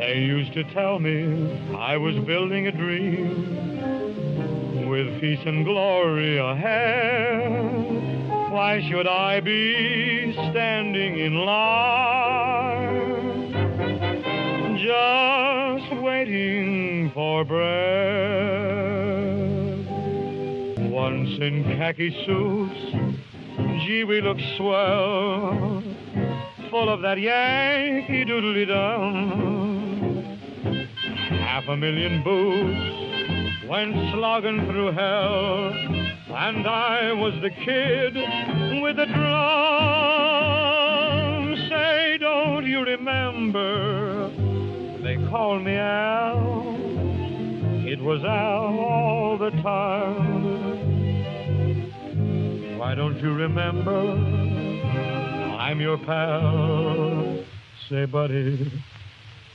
They used to tell me I was building a dream with peace and glory ahead. Why should I be standing in line, just waiting for bread? Once in khaki suits, gee, we look swell, full of that Yankee doodly-dum. 500,000 boots went slogging through hell, and I was the kid with the drum. Say, don't you remember? They called me Al. It was Al all the time. Why don't you remember? I'm your pal. Say, buddy,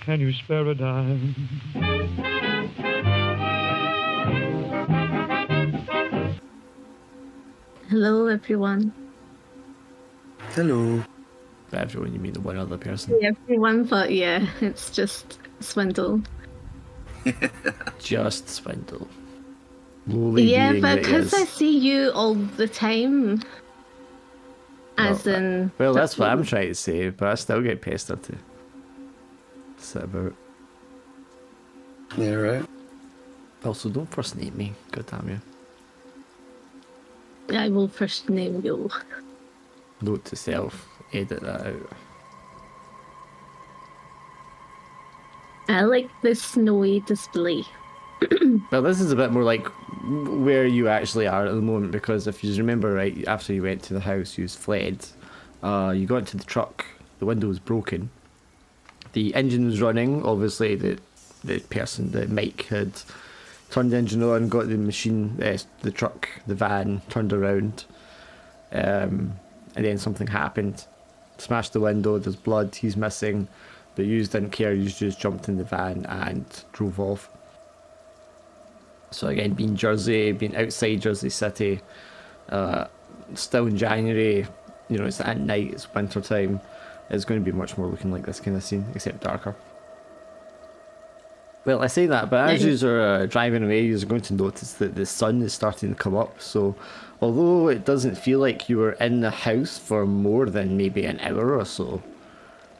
can you spare a dime? Hello, everyone. Hello. By everyone, you mean the one other person? Everyone, but yeah, it's just Swindle. Just Swindle. Lowly Yeah, being but that because I is. see you all the time. As in... Well, that's what I'm trying to say, but I still get pestered to sit about. Yeah, right. Also, don't first name me. God damn you. I will first name you. Note to self. Edit that out. I like the snowy display. Well, this is a bit more like where you actually are at the moment, because if you remember right, after you went to the house, you fled. You got into the truck. The window was broken. The engine was running. Obviously, the Mike had turned the engine on, got the machine, the truck, the van turned around, and then something happened. Smashed the window. There's blood. He's missing, but you didn't care. You just jumped in the van and drove off. So again, being Jersey, being outside Jersey City, still in January, you know, it's at night, it's winter time, it's going to be much more looking like this kind of scene, except darker. Well, I say that, but as you are driving away, you're going to notice that the sun is starting to come up. So although it doesn't feel like you were in the house for more than maybe an hour or so,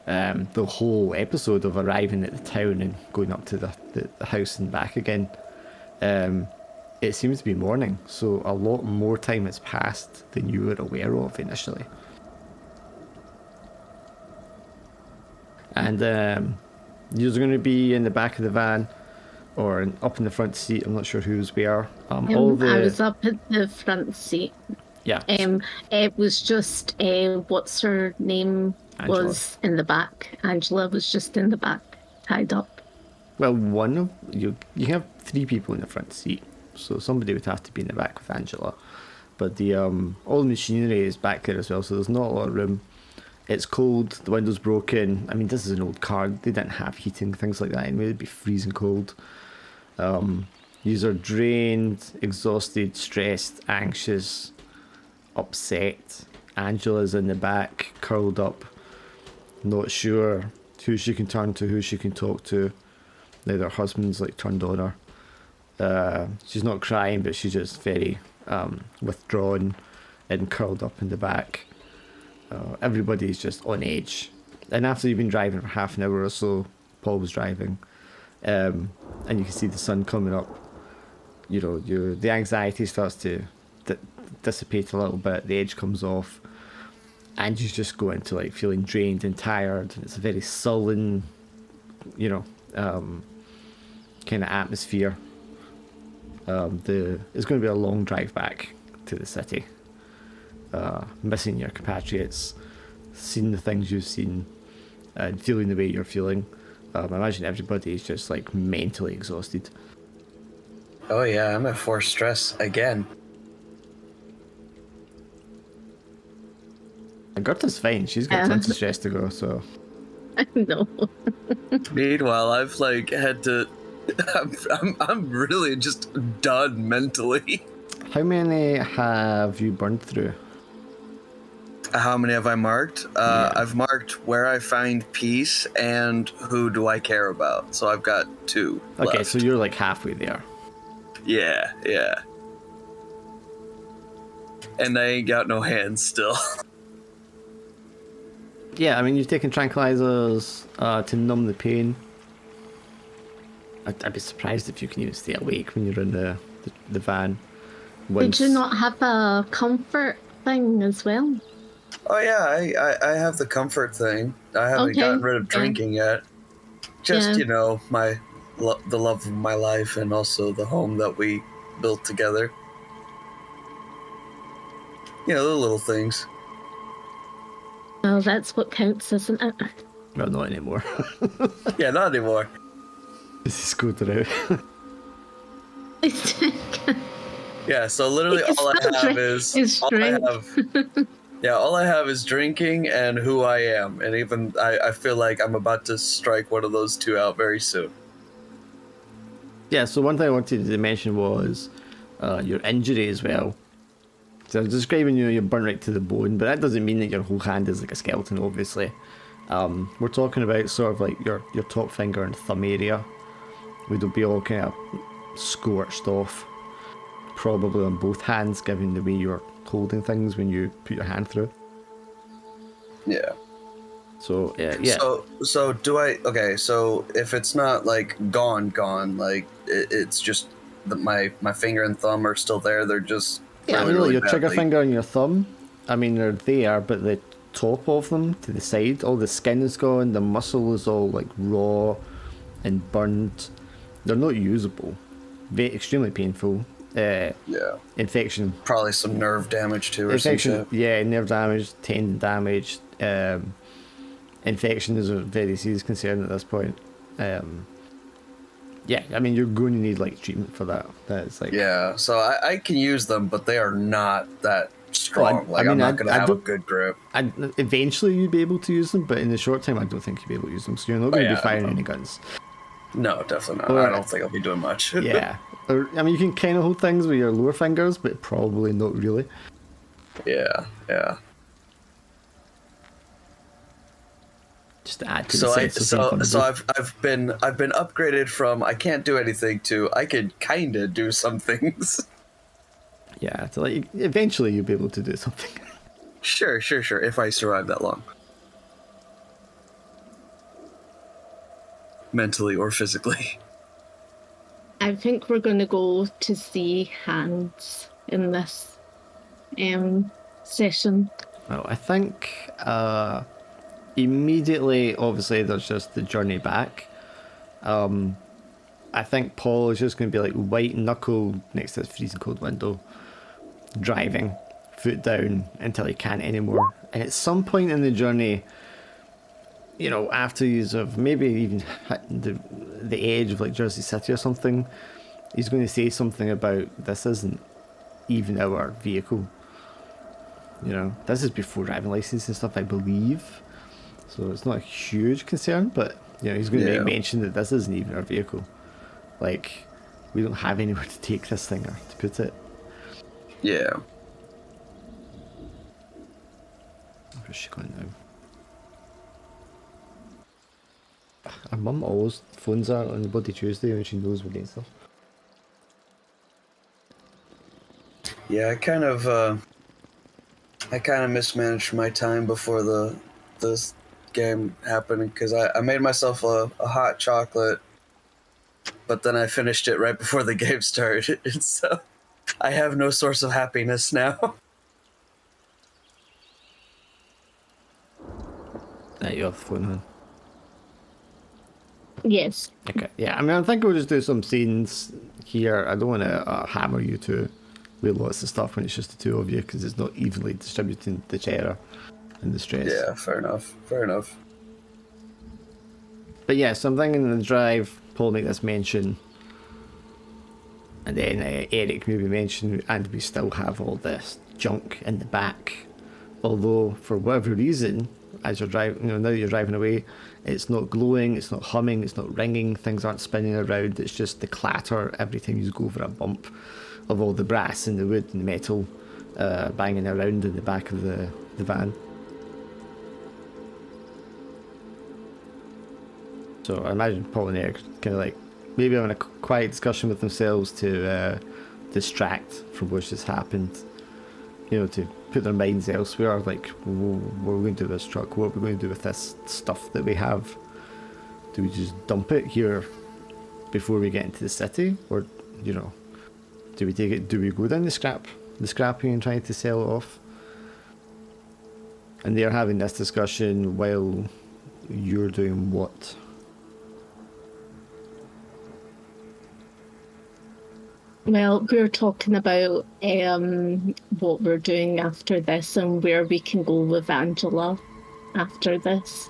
the whole episode of arriving at the town and going up to the house and back again, it seems to be morning, so a lot more time has passed than you were aware of initially. And you're going to be in the back of the van or up in the front seat. I'm not sure who's where. I was up at the front seat. Yeah. It was just what's her name Angela. Was in the back. Angela was just in the back, tied up. Well, one of you have 3 people in the front seat, so somebody would have to be in the back with Angela. But the all the machinery is back there as well, so there's not a lot of room. It's cold, the window's broken. I mean, this is an old car, they didn't have heating, things like that anyway, it'd be freezing cold. Yous are drained, exhausted, stressed, anxious, upset. Angela's in the back, curled up, not sure who she can turn to, who she can talk to. Now her husband's like turned on her. She's not crying, but she's just very withdrawn and curled up in the back. Everybody's just on edge. And after you've been driving for half an hour or so, Paul was driving, and you can see the sun coming up. You know, the anxiety starts to dissipate a little bit. The edge comes off, and you just go into like feeling drained and tired. And it's a very sullen, you know, kind of atmosphere. It's going to be a long drive back to the city. Missing your compatriots, seeing the things you've seen, and feeling the way you're feeling. I imagine everybody is just like mentally exhausted. Oh yeah, I'm at forced stress again. And Gerta's fine, she's got tons of stress to go, so... I know. Meanwhile, I've like had to... I'm really just done mentally. How many have you burned through? How many have I marked? Yeah. I've marked where I find peace and who do I care about. So I've got 2 Okay, left. so you're like halfway there. Yeah. And I ain't got no hands still. Yeah, I mean, you've taken tranquilizers to numb the pain. I'd be surprised if you can even stay awake when you're in the van. Did you not have a comfort thing as well? Oh yeah, I have the comfort thing. I haven't Okay, gotten rid of yeah. drinking yet. Just, Yeah. you know, the love of my life and also the home that we built together. You know, the little things. Well, that's what counts, isn't it? Well, not anymore. Yeah, not anymore. This is scooter out. Yeah, so literally It's all I still have drink. all I have is drinking and who I am. And even I feel like I'm about to strike one of those 2 out very soon. Yeah, so one thing I wanted to mention was your injury as well. So I was describing you're burnt right to the bone, but that doesn't mean that your whole hand is like a skeleton, obviously. We're talking about sort of like your top finger and thumb area. Would be all kind of scorched off, probably on both hands, given the way you're holding things when you put your hand through. Yeah. So yeah. So do I? Okay. So if it's not like gone, like it's just that my finger and thumb are still there. They're just Yeah, really, I mean, really your trigger badly. finger and your thumb, I mean, they're there, but the top of them to the side, all the skin is gone, the muscle is all like raw and burned. They're not usable. Extremely painful. Yeah. Infection. Probably some nerve damage too, or some Infection, shit. yeah, nerve damage, tendon damage. Infection is a very serious concern at this point. Yeah, I mean, you're going to need like treatment for that. That's like Yeah. So I can use them, but they are not that strong. I I'm mean, not gonna I have a don't- good grip. eventually you'd be able to use them, but in the short time, I don't think you'll be able to use them. So you're not going to be firing any guns. No, definitely not. Or- I don't think I'll be doing much. Yeah. Or, I mean, you can kind of hold things with your lower fingers, but probably not really. Yeah. Just to add to So the sense of being vulnerable. I've been upgraded from I can't do anything to I could kinda do some things. Yeah, so like eventually you'll be able to do something. Sure. If I survive that long, mentally or physically. I think we're going to go to see hands in this session. Well, I think immediately, obviously, there's just the journey back. I think Paul is just going to be like white knuckle next to his freezing cold window, driving, foot down until he can't anymore. And at some point in the journey, you know, after he's of maybe even hit the edge of like Jersey City or something, he's going to say something about this isn't even our vehicle. You know, this is before driving license and stuff, I believe. So it's not a huge concern, but you know, he's going to make mention that this isn't even our vehicle. Like, we don't have anywhere to take this thing or to put it. Yeah. Where's she going now? Our mum always phones her on the bloody Tuesday when she knows we're doing stuff. Yeah, I kind of mismanaged my time before this game happened because I made myself a hot chocolate, but then I finished it right before the game started, and so I have no source of happiness now. You have the phone on. Yes. Okay, yeah, I mean, I think we'll just do some scenes here. I don't want to hammer you to with lots of stuff when it's just the two of you, because it's not evenly distributing the terror and the stress. Yeah, fair enough. But yeah, so I'm thinking in the drive, Paul make this mention, and then Eric maybe mention, and we still have all this junk in the back. Although, for whatever reason, as you're driving, you know, now that you're driving away, it's not glowing, it's not humming, it's not ringing, things aren't spinning around, it's just the clatter every time you go over a bump of all the brass and the wood and the metal banging around in the back of the the van. So I imagine Paul and Eric kind of like maybe having a quiet discussion with themselves to distract from what's just happened. You know, to put their minds elsewhere. Like, what are we going to do with this truck? What are we going to do with this stuff that we have? Do we just dump it here before we get into the city, or you know, do we take it? Do we go down the scrapping and trying to sell it off? And they're having this discussion while you're doing what? Well, we're talking about what we're doing after this and where we can go with Angela after this.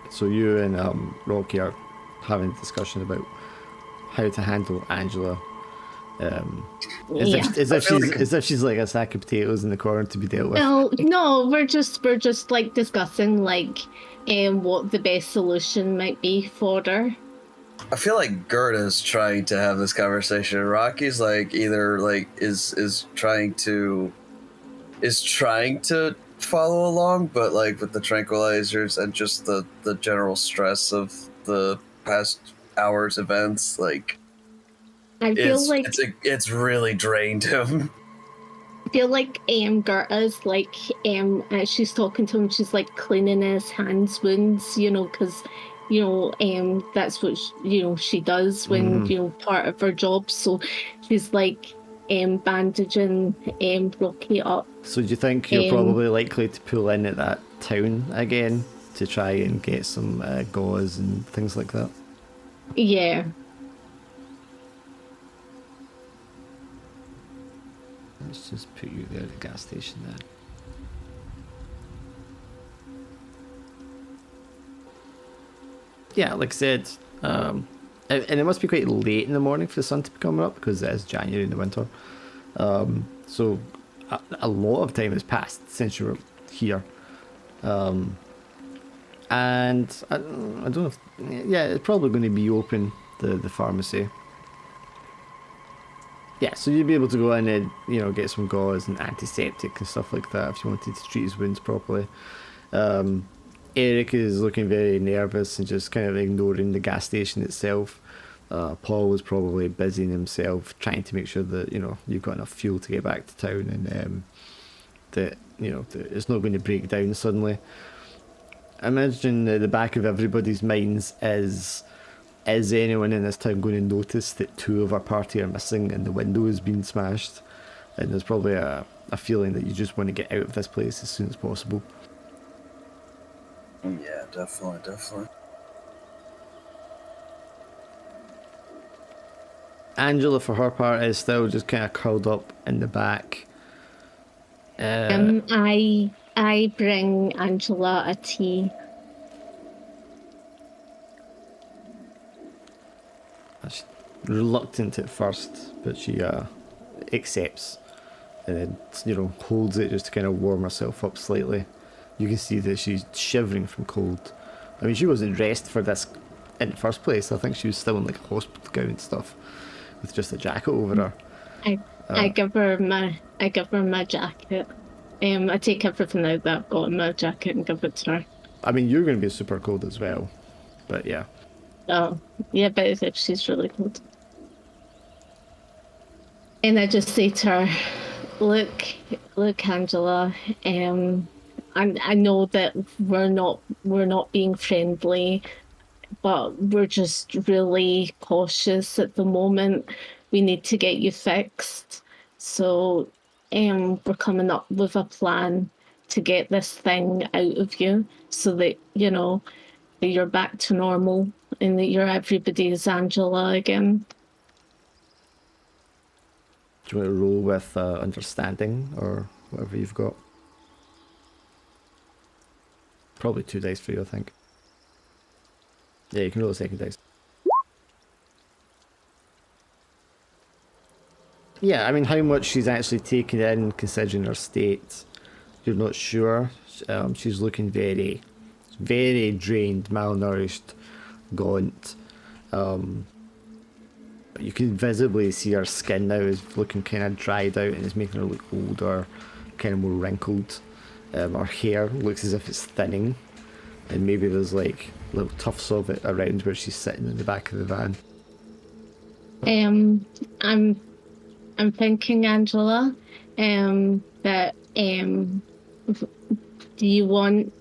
So you and Rocky are having a discussion about how to handle Angela. As if she's like a sack of potatoes in the corner to be dealt with. No, we're just like discussing like what the best solution might be for her. I feel like Gerda's trying to have this conversation. Rocky's like either like is trying to follow along, but like with the tranquilizers and just the general stress of the past hour's events, like I feel like it's really drained him. I feel like Gerta's like as she's talking to him, she's like cleaning his hands wounds, you know, because you know that's what she does when part of her job. So she's like bandaging Rocky up. So do you think you're probably likely to pull in at that town again to try and get some gauze and things like that? Yeah. Let's just put you there at the gas station then. Yeah, like I said, and it must be quite late in the morning for the sun to be coming up because it is January in the winter. So a lot of time has passed since you were here. And I don't know if, yeah, it's probably going to be open, the pharmacy. Yeah, so you'd be able to go in and, get some gauze and antiseptic and stuff like that if you wanted to treat his wounds properly. Eric is looking very nervous and just kind of ignoring the gas station itself. Paul was probably busying himself trying to make sure that, you've got enough fuel to get back to town and that, that it's not going to break down suddenly. I imagine the back of everybody's minds is anyone in this town going to notice that 2 of our party are missing and the window has been smashed? And there's probably a feeling that you just want to get out of this place as soon as possible. Yeah, definitely. Angela, for her part, is still just kind of curled up in the back. I bring Angela a tea. She's reluctant at first, but she accepts and then, holds it just to kind of warm herself up slightly. You can see that she's shivering from cold. I mean, she wasn't dressed for this in the first place. I think she was still in like a hospital gown and stuff with just a jacket over her. I give her my jacket. I take everything out that I've got in my jacket and give it to her. I mean, you're going to be super cold as well, but yeah. Oh, yeah, but if she's really cold. And I just say to her, look, Angela, I know that we're not being friendly, but we're just really cautious at the moment. We need to get you fixed. So we're coming up with a plan to get this thing out of you so that, that you're back to normal and that you're everybody's Angela again. Do you want to roll with understanding or whatever you've got? Probably 2 dice for you, I think. Yeah, you can roll a second dice. Yeah, I mean, how much she's actually taken in, considering her state, you're not sure. She's looking very, very drained, malnourished, gaunt. But you can visibly see her skin now is looking kind of dried out and it's making her look older, kind of more wrinkled. Her hair looks as if it's thinning, and maybe there's like little tufts of it around where she's sitting in the back of the van. I'm thinking, Angela, that do you want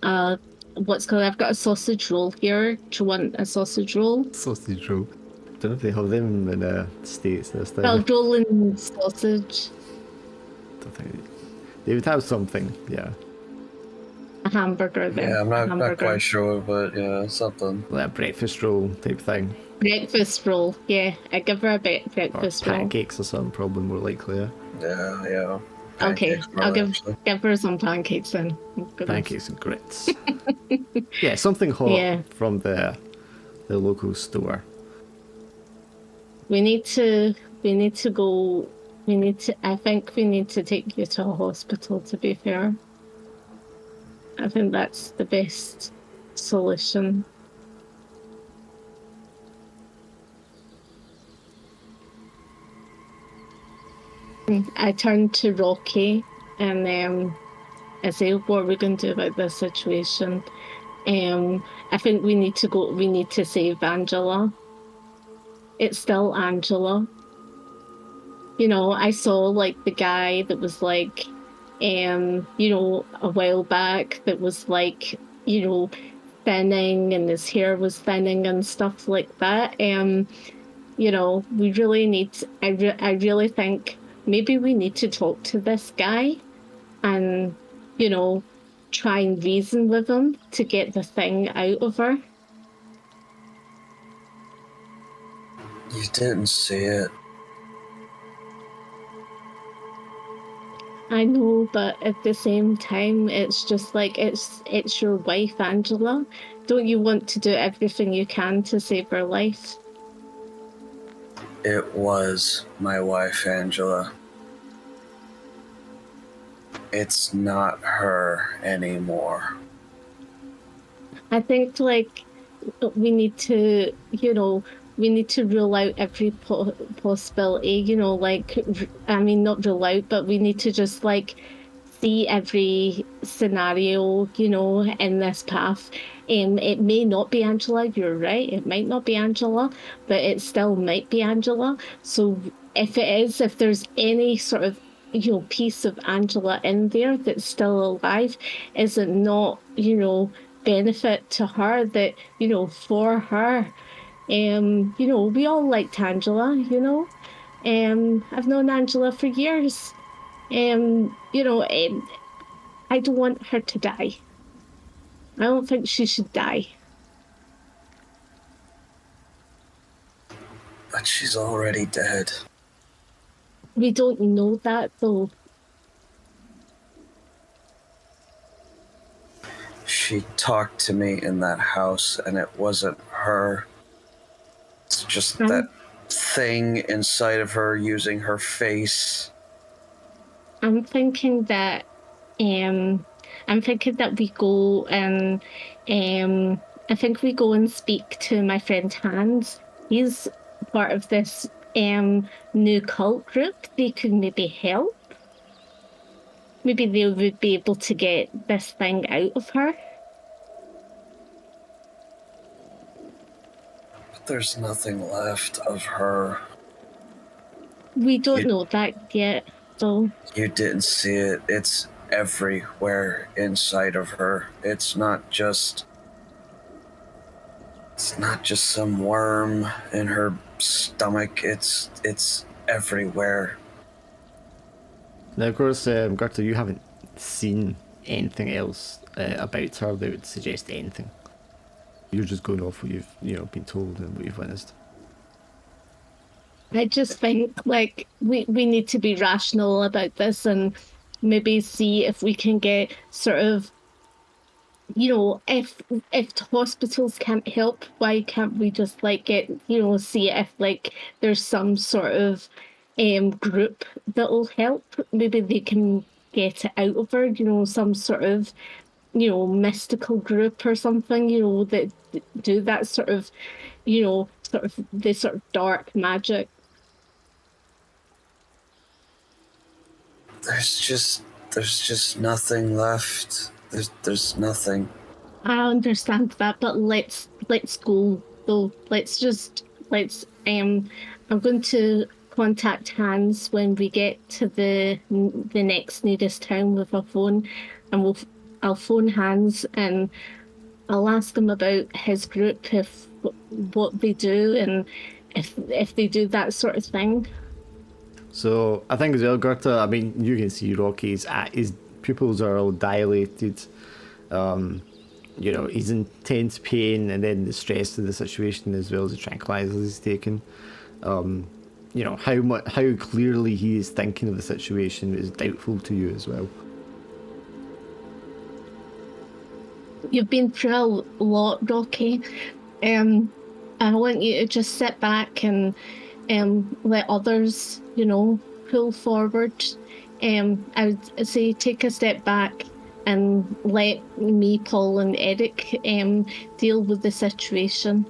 what's called? I've got a sausage roll here. Do you want a sausage roll? Sausage roll. Don't know if they have them in the States this time. Well, rolling sausage. Don't think they would have something, yeah. A hamburger then. Yeah, I'm not hamburger. quite sure, but yeah, something. Like a breakfast roll type thing. Breakfast roll, yeah. I give her a Or breakfast roll. pancakes or something, probably more likely, yeah. Yeah. Okay, Pancakes, I'll probably, actually. give her some pancakes then. Oh, goodness. Pancakes and grits. Yeah, something hot Yeah. from the local store. We need to go. I think we need to take you to a hospital, to be fair. I think that's the best solution. I turned to Rocky and I say, what are we going to do about this situation? I think we need to save Angela. It's still Angela. You know, I saw like the guy that was like, you know, a while back that was like, you know, thinning and his hair was thinning and stuff like that. You know, we really need, I really think maybe we need to talk to this guy and, you know, try and reason with him to get the thing out of her. You didn't see it. I know, but at the same time, it's just like it's your wife, Angela. Don't you want to do everything you can to save her life? It was my wife, Angela. It's not her anymore. I think like we need to, you know, rule out every possibility, you know, like, I mean, not rule out, but we need to just like see every scenario, you know, in this path. It may not be Angela, you're right, it might not be Angela, but it still might be Angela. So if it is, if there's any sort of, you know, piece of Angela in there that's still alive, is it not, you know, benefit to her that, you know, for her? You know, we all liked Angela, you know. I've known Angela for years. You know, I don't want her to die. I don't think she should die. But she's already dead. We don't know that though. She talked to me in that house, and it wasn't her. It's just that thing inside of her using her face. I'm thinking that we go and I think we go and speak to my friend Hans. He's part of this new cult group. They could maybe help. Maybe they would be able to get this thing out of her. But there's nothing left of her. We don't know that yet, so. You didn't see it. It's everywhere inside of her. It's not just some worm in her stomach. It's everywhere. Now, of course, Gertrude, you haven't seen anything else about her that would suggest anything. You're just going off what you've been told and what you've witnessed. I just think like we need to be rational about this and maybe see if we can get sort of, you know, if hospitals can't help, why can't we just like get, you know, see if like there's some sort of group that'll help. Maybe they can get it out of her, you know, some sort of, you know, mystical group or something, you know, that do that sort of, you know, sort of this sort of dark magic. There's just there's just nothing left. There's nothing. I understand that, but let's go though. Let's I'm going to contact Hans when we get to the next nearest town with a phone, and I'll phone Hans and I'll ask him about his group, if what they do, and if they do that sort of thing. So I think as well, Gerta, I mean, you can see Rocky's his pupils are all dilated. You know, he's in intense pain, and then the stress of the situation as well as the tranquilizers he's taken. You know, how clearly he is thinking of the situation is doubtful to you as well. You've been through a lot, Rocky. I want you to just sit back and let others, you know, pull forward. I would say take a step back and let me, Paul, and Eric deal with the situation.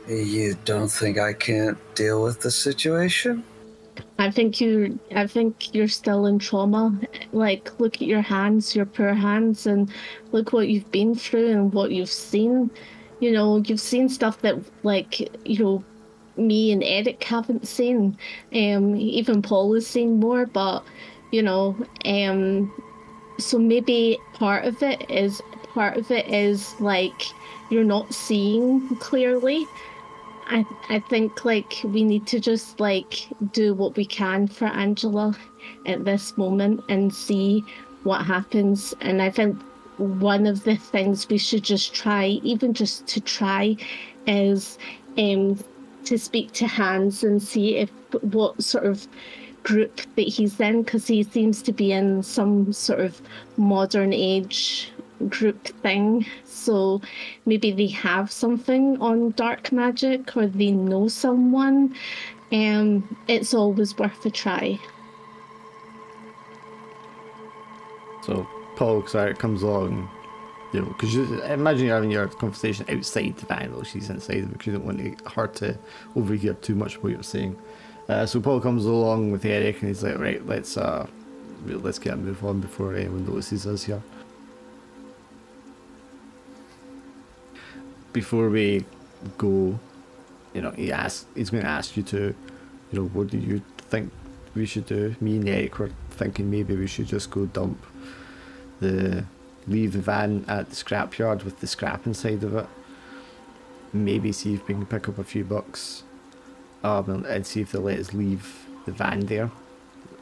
You don't think I can't deal with the situation? I think you're still in trauma. Like, look at your hands, your poor hands, and look what you've been through and what you've seen. You know, you've seen stuff that, like, you know, me and Eric haven't seen. Even Paul has seen more, but you know, so maybe part of it is like you're not seeing clearly. I think like we need to just like do what we can for Angela at this moment and see what happens. And I think one of the things we should just try, even just to try, is to speak to Hans and see if what sort of group that he's in, because he seems to be in some sort of modern age group thing. So maybe they have something on dark magic or they know someone. It's always worth a try. So Paul, sorry, comes along, you know, because imagine you're having your conversation outside the van while she's inside because you don't want her to overhear too much of what you're saying. So Paul comes along with Eric and he's like, right, let's get a move on before anyone notices us here. Before we go, you know, he's going to ask you to, you know, what do you think we should do? Me and Eric were thinking maybe we should just go leave the van at the scrapyard with the scrap inside of it. Maybe see if we can pick up a few bucks, and see if they'll let us leave the van there,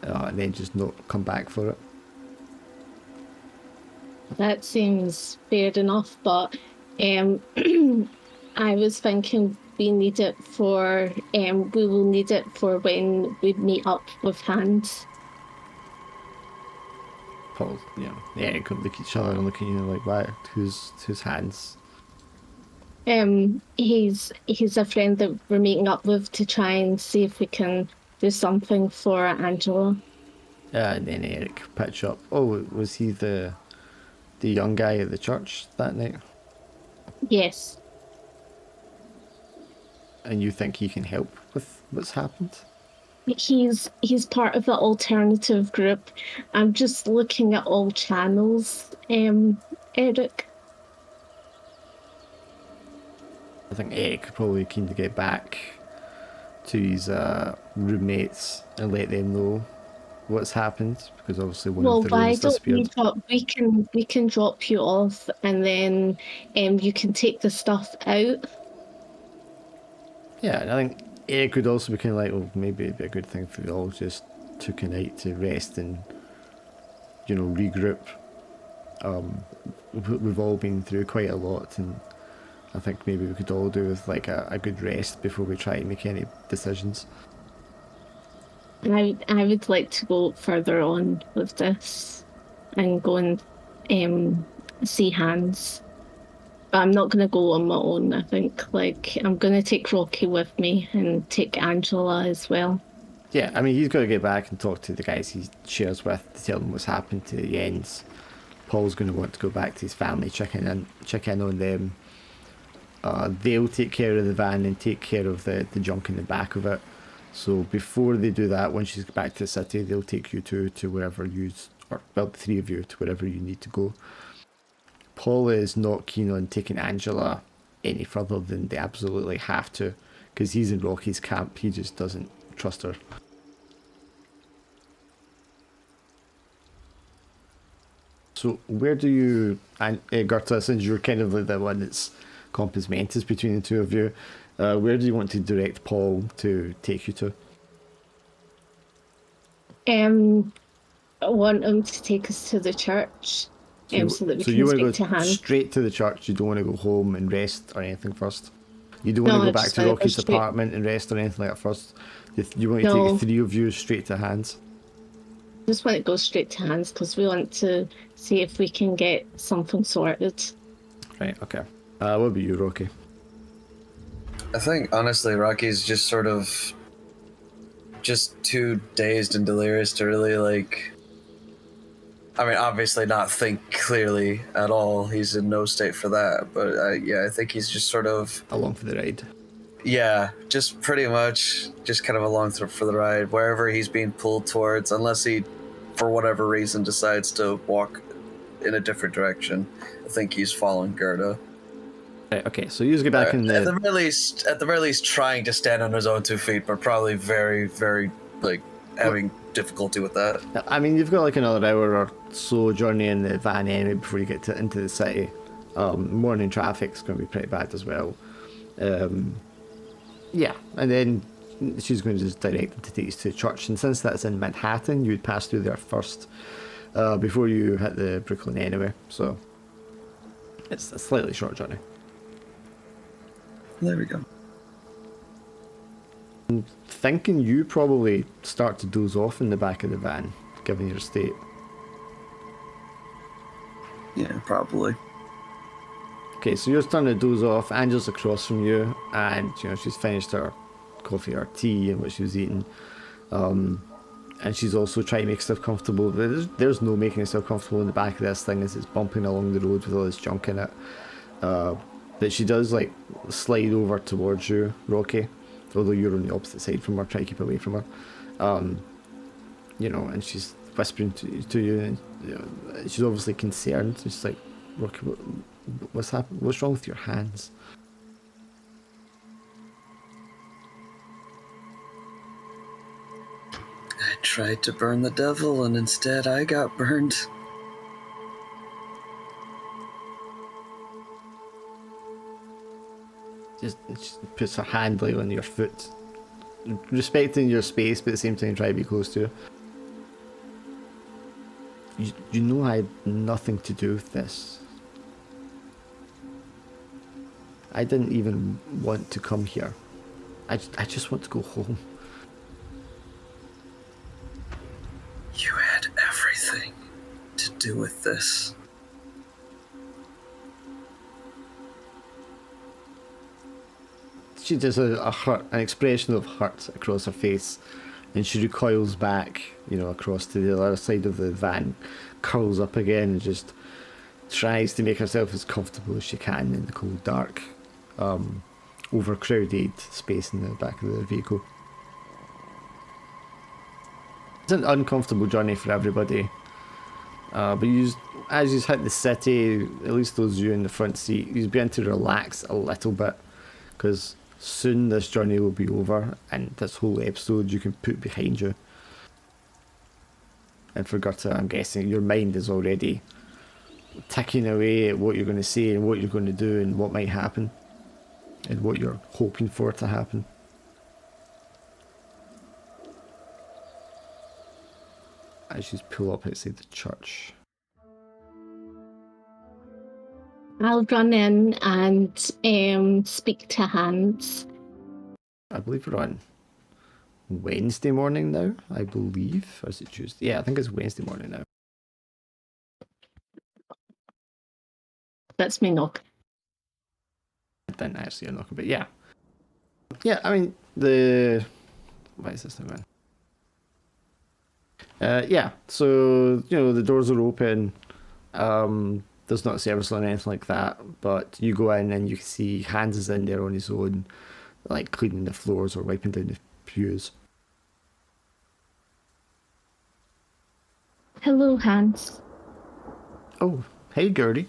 and then just not come back for it. That seems fair enough, but I was thinking we need it for we will need it for when we meet up with Hans. Paul, you know, Eric could look at each other and look at you like, why? Who's Hans? He's a friend that we're meeting up with to try and see if we can do something for Angela. And then Eric pitch up. Oh, was he the young guy at the church that night? Yes. And you think he can help with what's happened? He's part of the alternative group. I'm just looking at all channels, Eric. I think Eric probably keen to get back to his roommates and let them know what's happened, because obviously one of the Why rooms don't we disappeared. we can drop you off and then you can take the stuff out. Yeah, and I think Eric could also be kind of like, well, maybe it'd be a good thing if we all just took a night to rest and, you know, regroup. We've all been through quite a lot, and I think maybe we could all do with like a good rest before we try to make any decisions. I would like to go further on with this and go and see Hans. But I'm not going to go on my own. I think like I'm going to take Rocky with me and take Angela as well. Yeah, I mean, he's got to get back and talk to the guys he shares with to tell them what's happened to the ends. Paul's going to want to go back to his family, check in on them. They'll take care of the van and take care of the junk in the back of it. So before they do that, once you get back to the city, they'll take you to wherever or well, the three of you to wherever you need to go. Paul is not keen on taking Angela any further than they absolutely have to, because he's in Rocky's camp. He just doesn't trust her. So where do you, and Gerta, since you're kind of the one that's compos mentis between the two of you, where do you want to direct Paul to take you to? I want him to take us to the church, so that we so you can want speak to to go Han. straight to the church? You don't want to go home and rest or anything first? You don't want No, to I go back just to wanna go Rocky's straight- apartment and rest or anything like that first? You want to No. take the three of you straight to Hans? Just want to go straight to Hans because we want to see if we can get something sorted. Right, okay. What about you, Rocky? I think honestly, Rocky's just sort of just too dazed and delirious to really like. I mean, obviously not think clearly at all. He's in no state for that. But yeah, I think he's just sort of Along for the ride. yeah, just pretty much just kind of along for the ride wherever he's being pulled towards, unless he, for whatever reason, decides to walk in a different direction. I think he's following Gerda. Right, okay, so you just get back in the... At the very least, trying to stand on his own 2 feet, but probably very, very like having difficulty with that. I mean, you've got like another hour or so journey in the van anyway before you get into the city. Morning traffic's going to be pretty bad as well. Yeah, and then she's going to just direct them to take you to church. And since that's in Manhattan, you would pass through there first before you hit the Brooklyn anyway. So it's a slightly short journey. There we go. I'm thinking you probably start to doze off in the back of the van, given your state. Yeah, probably. Okay, so you're starting to doze off. Angela's across from you, and she's finished her coffee or tea and what she was eating. And she's also trying to make herself comfortable. There's no making herself comfortable in the back of this thing as it's bumping along the road with all this junk in it. But she does like slide over towards you, Rocky, although you're on the opposite side from her, trying to keep away from her. And she's whispering to you, and she's obviously concerned. She's like, Rocky, what's happened? What's wrong with your hands? I tried to burn the devil, and instead I got burned. Just puts her hand like on your foot, respecting your space, but at the same time try to be close to you. You know I had nothing to do with this. I didn't even want to come here. I just want to go home. You had everything to do with this. She does an expression of hurt across her face, and she recoils back, across to the other side of the van, curls up again, and just tries to make herself as comfortable as she can in the cold, dark, overcrowded space in the back of the vehicle. It's an uncomfortable journey for everybody, but as you hit the city, at least those of you in the front seat, you begin to relax a little bit, because soon this journey will be over, and this whole episode you can put behind you. And for Gerta, I'm guessing your mind is already ticking away at what you're going to say and what you're going to do and what might happen and what you're hoping for to happen. As you pull up outside the church. I'll run in and speak to Hans. I believe we're on Wednesday morning now, I believe. Or is it Tuesday? Yeah, I think it's Wednesday morning now. That's me knock. I didn't actually knock, but yeah. Yeah, I mean, why is this now, man? Yeah, so, the doors are open. There's not a service line or anything like that, but you go in and you can see Hans is in there on his own, like cleaning the floors or wiping down the pews. Hello, Hans. Oh, hey, Gertie.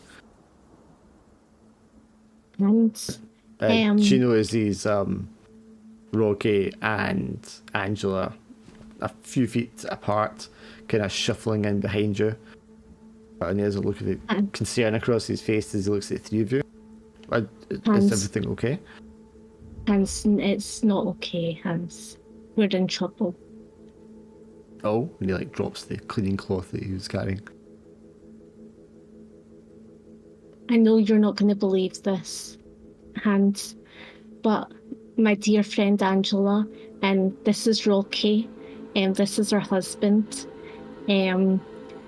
Hans. Chino is these Rocky and Angela a few feet apart, kind of shuffling in behind you. And there's a look of concern across his face as he looks at the three of you. Is everything okay? Hans, it's not okay, Hans. We're in trouble. Oh, and he like drops the cleaning cloth that he was carrying. I know you're not going to believe this, Hans, but my dear friend Angela, and this is Rocky, and this is her husband.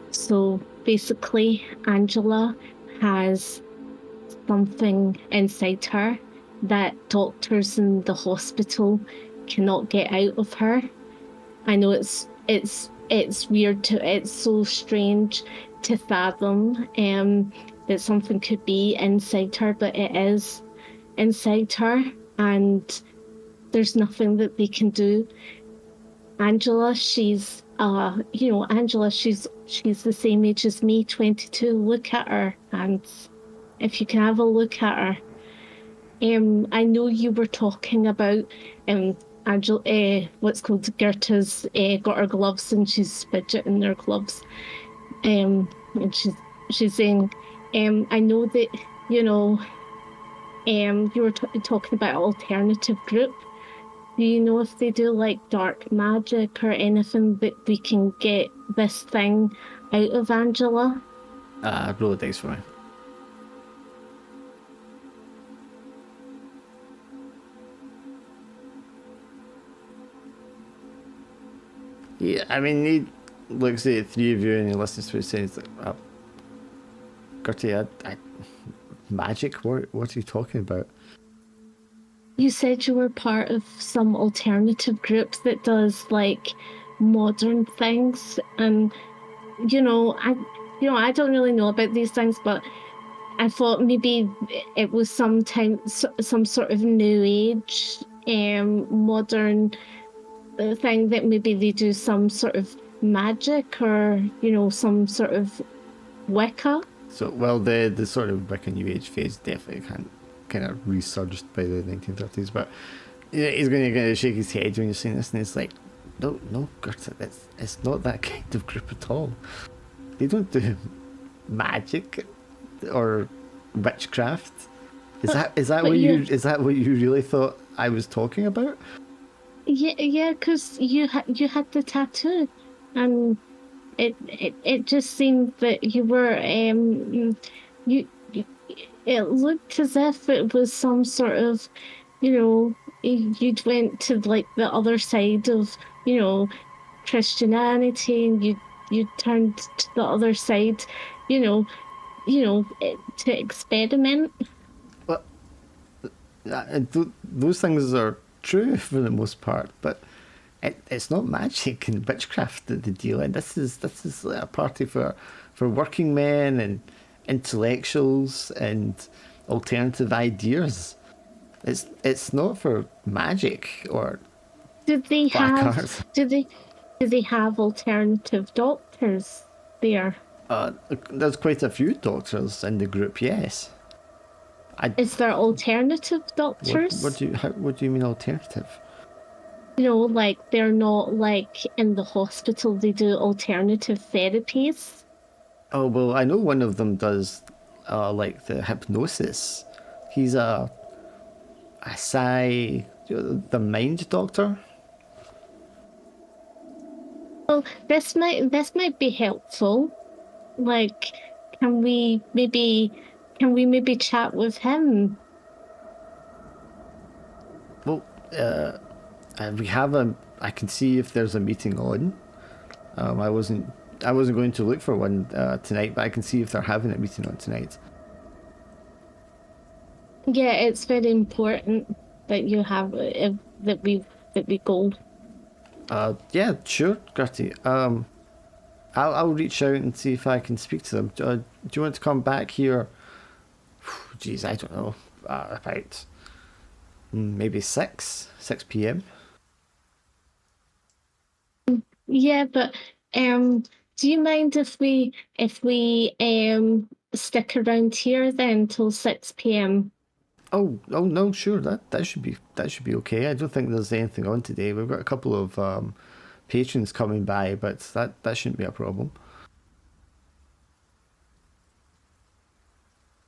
So basically, Angela has something inside her that doctors in the hospital cannot get out of her. I know it's weird it's so strange to fathom that something could be inside her, but it is inside her, and there's nothing that they can do. Angela, she's Angela, she's the same age as me, 22. Look at her, and if you can have a look at her. I know you were talking about Angela, what's called Gerta's got her gloves and she's fidgeting her gloves. And she's saying, I know that, you were talking about alternative group. Do you know if they do like dark magic or anything that we can get this thing out of Angela? Roll a dice for me. Yeah, I mean, he looks at the three of you and he listens to what he says. Like, Gertie, magic? What are you talking about? You said you were part of some alternative group that does like modern things, and I don't really know about these things, but I thought maybe it was some sort of new age, modern thing that maybe they do some sort of magic or some sort of Wicca. So, well, the sort of Wicca New Age phase definitely kind of resurged by the 1930s, but he's going to kind of shake his head when you're saying this, and it's like, no, Gertrude, it's not that kind of group at all. They don't do magic or witchcraft. Is that what you really thought I was talking about? Yeah, because you had the tattoo, and it just seemed that you were you it looked as if it was some sort of you'd went to like the other side of Christianity, and you turned to the other side, to experiment. Well, those things are true for the most part, but it's not magic and witchcraft that they deal in. This is a party for working men and intellectuals and alternative ideas. It's not for magic or Did they black have arts. do they have alternative doctors there? There's quite a few doctors in the group. Yes. Is there alternative doctors? What do you mean alternative? Like they're not like in the hospital, they do alternative therapies. Oh, well, I know one of them does like the hypnosis. He's a the mind doctor. Well, this might be helpful. Like, can we maybe chat with him? Well, we have I can see if there's a meeting on. I wasn't going to look for one tonight, but I can see if they're having a meeting on tonight. Yeah, it's very important that you have that we go. Yeah, sure, Gertie. I'll reach out and see if I can speak to them. Do you want to come back here? Geez, I don't know. About maybe 6 p.m. Yeah, but Do you mind if we stick around here then till 6 p.m.? Oh no, sure, that should be okay. I don't think there's anything on today. We've got a couple of patrons coming by, but that shouldn't be a problem.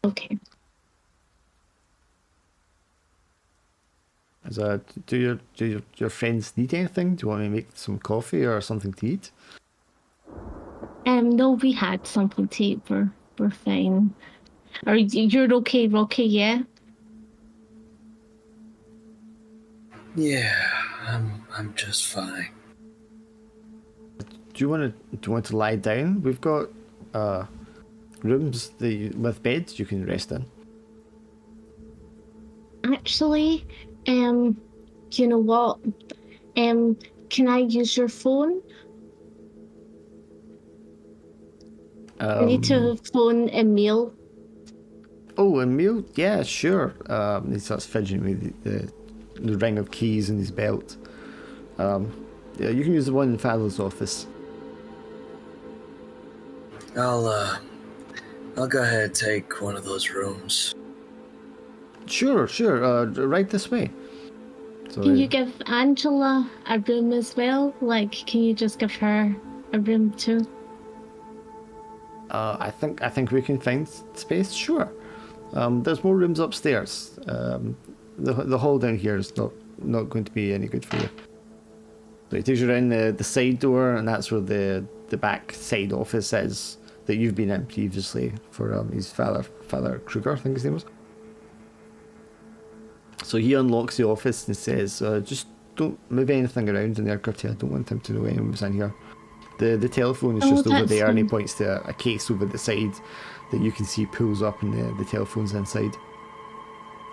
Okay. Do your friends need anything? Do you want me to make some coffee or something to eat? No, we had something to eat. We're fine. You're okay, Rocky? Yeah. Yeah, I'm just fine. Do you want to lie down? We've got rooms with beds you can rest in. Actually, you know what? Can I use your phone? I need to phone Emil. Oh, Emil? Yeah, sure. He starts fidgeting with the ring of keys in his belt. Yeah, you can use the one in Father's office. I'll go ahead and take one of those rooms. Sure. Right this way. So, Can you give Angela a room as well? Like, can you just give her a room too? I think we can find space. Sure. There's more rooms upstairs. The hall down here is not going to be any good for you. So he takes you around the side door, and that's where the back side office is that you've been in previously for his Father Kruger, I think his name was. So he unlocks the office and says, just don't move anything around in there, Gertie. I don't want him to know anyone was in here. The telephone is just over there, and he points to a case over the side that you can see pulls up, and the telephone's inside.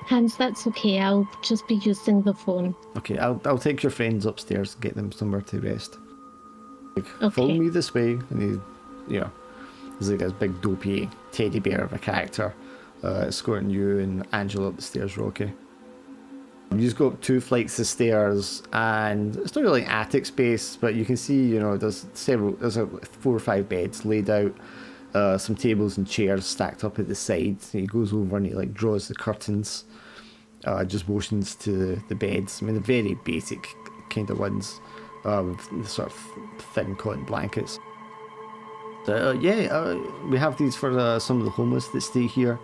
Hans, that's okay. I'll just be using the phone. Okay, I'll take your friends upstairs and get them somewhere to rest. Like, Okay. Follow me this way, and he's like this big dopey teddy bear of a character, escorting you and Angela up the stairs, Rocky. You just go up 2 flights of stairs, and it's not really attic space, but you can see, there's 4 or 5 beds laid out, some tables and chairs stacked up at the side. He goes over and he draws the curtains, just motions to the beds. I mean, the very basic kind of ones, with the sort of thin cotton blankets. So, we have these for some of the homeless that stay here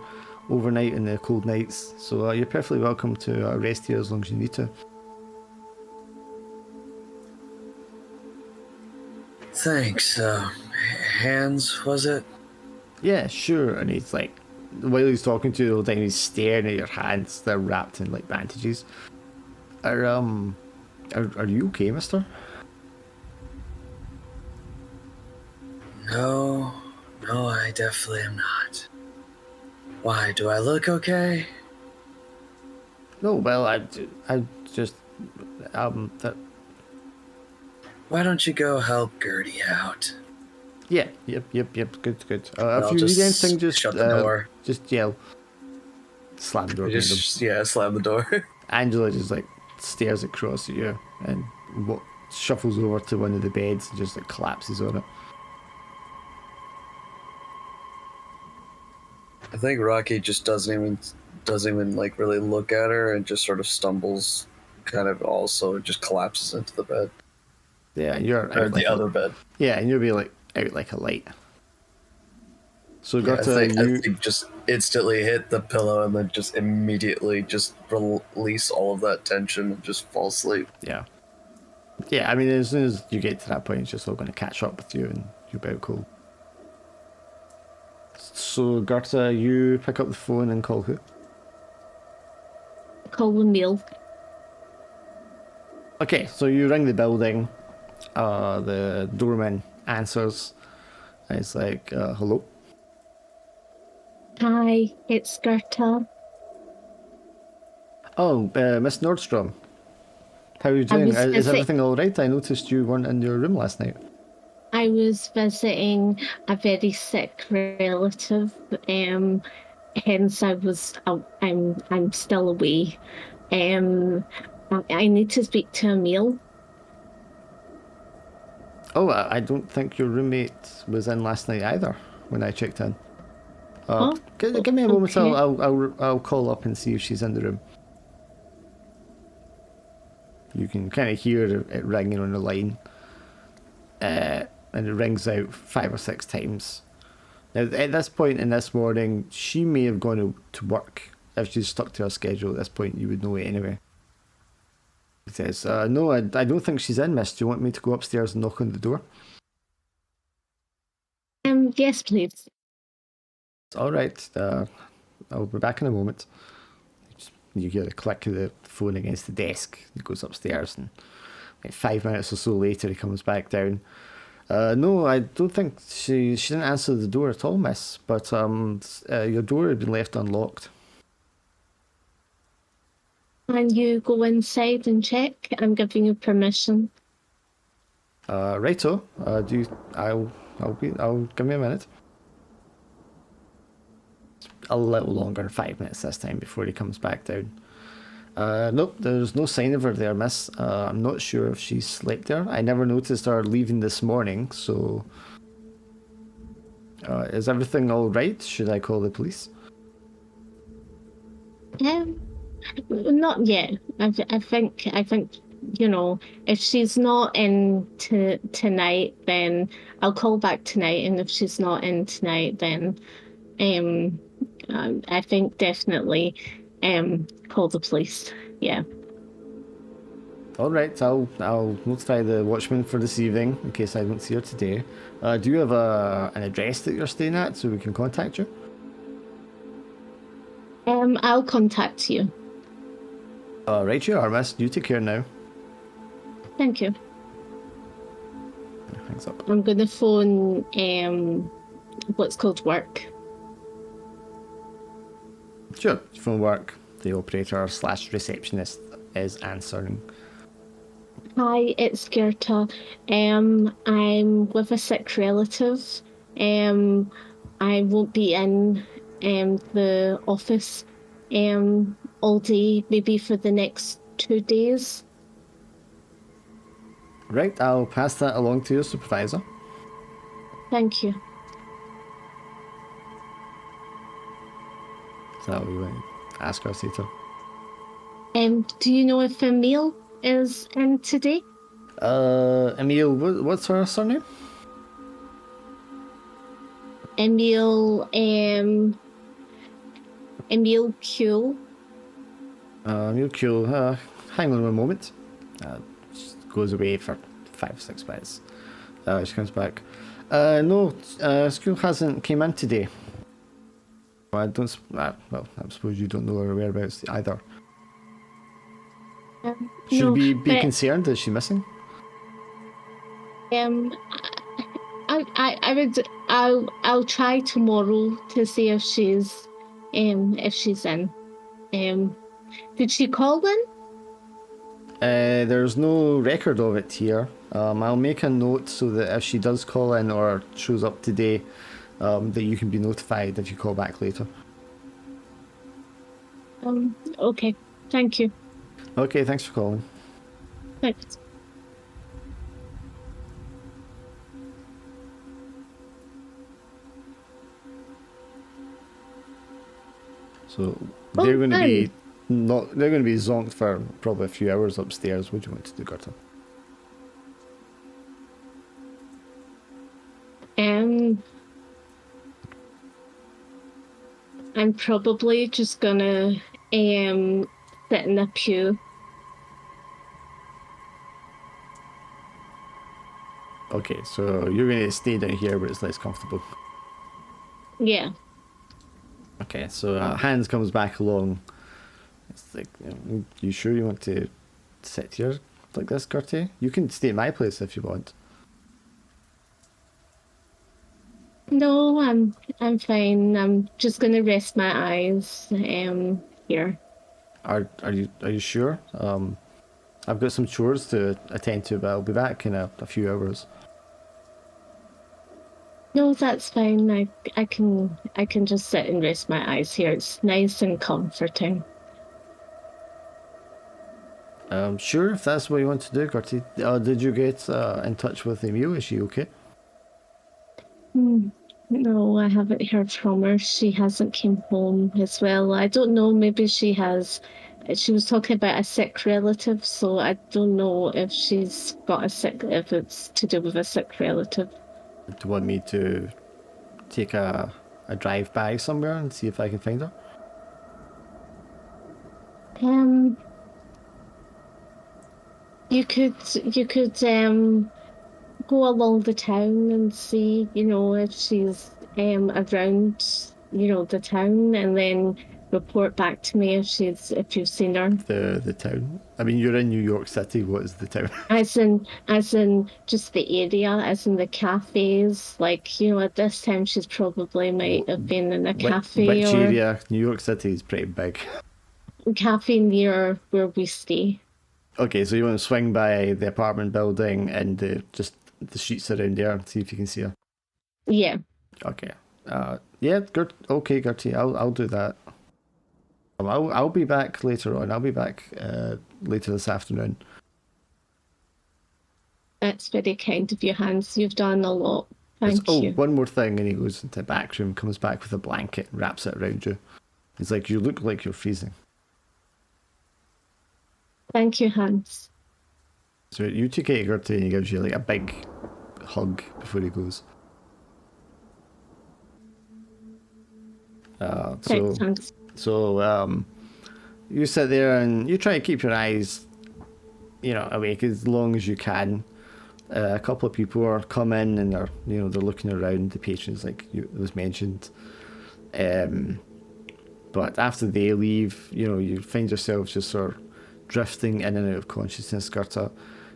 overnight in the cold nights, so you're perfectly welcome to rest here as long as you need to. Thanks. Hands, was it? Yeah, sure. And he's while he's talking to you the whole time, he's staring at your hands. They're wrapped in bandages. Are you okay, mister? No, I definitely am not. Why, do I look okay? No, well, I just, that... Why don't you go help Gertie out? Yeah, yep, good. If I'll you need anything, just shut the door. Just yell. Slam the door. Slam the door. Angela just stares across at you and shuffles over to one of the beds and just collapses on it. I think Rocky just doesn't even really look at her and just sort of stumbles, kind of also just collapses into the bed. Yeah, and you're or the other bed. Yeah, and you'll be out like a light. So I think just instantly hit the pillow and then just immediately just release all of that tension and just fall asleep. Yeah. I mean, as soon as you get to that point, it's just all going to catch up with you and you'll be out cold. So, Gerta, you pick up the phone and call who? Call Emil. Okay, so you ring the building. The doorman answers. And it's hello? Hi, it's Gerta. Oh, Miss Nordstrom. How are you doing? Is everything all right? I noticed you weren't in your room last night. I was visiting a very sick relative, hence I'm still away. I need to speak to Emil. Oh, I don't think your roommate was in last night either when I checked in. Oh, Give me a moment. okay. I'll call up and see if she's in the room. You can kind of hear it ringing on the line, and it rings out 5 or 6 times. Now, at this point in this morning, she may have gone to work. If she's stuck to her schedule at this point, you would know it anyway. It says, no, I don't think she's in, miss. Do you want me to go upstairs and knock on the door? Yes, please. All right, I'll be back in a moment. You hear the click of the phone against the desk. He goes upstairs, and like 5 minutes or so later, he comes back down. No, I don't think she didn't answer the door at all, miss. But your door had been left unlocked. Can you go inside and check? I'm giving you permission. Righto. I'll give me a minute. A little longer, 5 minutes this time before he comes back down. Nope, there's no sign of her there, miss. I'm not sure if she slept there. I never noticed her leaving this morning, so... is everything alright? Should I call the police? Not yet. I think if she's not in tonight, then I'll call back tonight, and if she's not in tonight, then I think definitely call the police. Yeah. Alright, I'll notify the watchman for this evening in case I don't see her today. Do you have an address that you're staying at so we can contact you? I'll contact you. Right you are, miss. You take care now. Thank you. Hangs up. I'm gonna phone what's called work. Sure. Phone work. The operator / receptionist is answering. Hi, it's Gerta. I'm with a sick relative. I won't be in the office all day, maybe for the next 2 days. Right, I'll pass that along to your supervisor. Thank you. So we want to ask her later. Do you know if Emil is in today? Emil, what's her surname? Emil, Emil Q. Emil Kuhl. Hang on a moment. She goes away for 5 6 minutes. She comes back. No, school hasn't came in today. I don't. Well, I suppose you don't know her whereabouts either. Should No, we be but, concerned? Is she missing? I would. I'll try tomorrow to see if she's in. Did she call in? There's no record of it here. I'll make a note so that if she does call in or shows up today, that you can be notified if you call back later. Okay. Thank you. Okay, thanks for calling. Thanks. So they're going to be they're going to be zonked for probably a few hours upstairs. What do you want to do, Gerta? I'm probably just gonna sit in a pew. Okay, so you're going to stay down here where it's less comfortable. Yeah. Okay, so Hans comes back along. It's like, you sure you want to sit here like this, Gertie? You can stay at my place if you want. No, I'm fine. I'm just gonna rest my eyes here. Are you sure? I've got some chores to attend to, but I'll be back in a few hours. No, that's fine. I can just sit and rest my eyes here. It's nice and comforting. Sure, if that's what you want to do, Gertie. Did you get in touch with Emil? Is she okay? No, I haven't heard from her. She hasn't came home as well. I don't know. Maybe she has. She was talking about a sick relative, so I don't know if she's got a sick, if it's to do with a sick relative. Do you want me to take a drive by somewhere and see if I can find her? Um, you could go along the town and see, if she's around, the town, and then report back to me if you've seen her. The town. I mean, you're in New York City. What is the town? As in just the area, as in the cafes. Like, at this time she's probably might have been in a cafe Which or area? New York City is pretty big. cafe near where we stay. Okay, so you want to swing by the apartment building and just the streets around there and see if you can see her. Yeah. Okay. Yeah. Okay, Gertie. I'll do that. I'll be back later on. I'll be back later this afternoon. That's very kind of you, Hans. You've done a lot. Thank you. One more thing, and he goes into the back room, comes back with a blanket, and wraps it around you. He's like, "You look like you're freezing." Thank you, Hans. So you take it, Gertie, and he gives you like a big hug before he goes. Thanks, Hans. So you sit there and you try to keep your eyes, awake as long as you can. A couple of people are come in and they're looking around, the patrons, like was mentioned. But after they leave, you find yourself just sort of drifting in and out of consciousness, Gerta,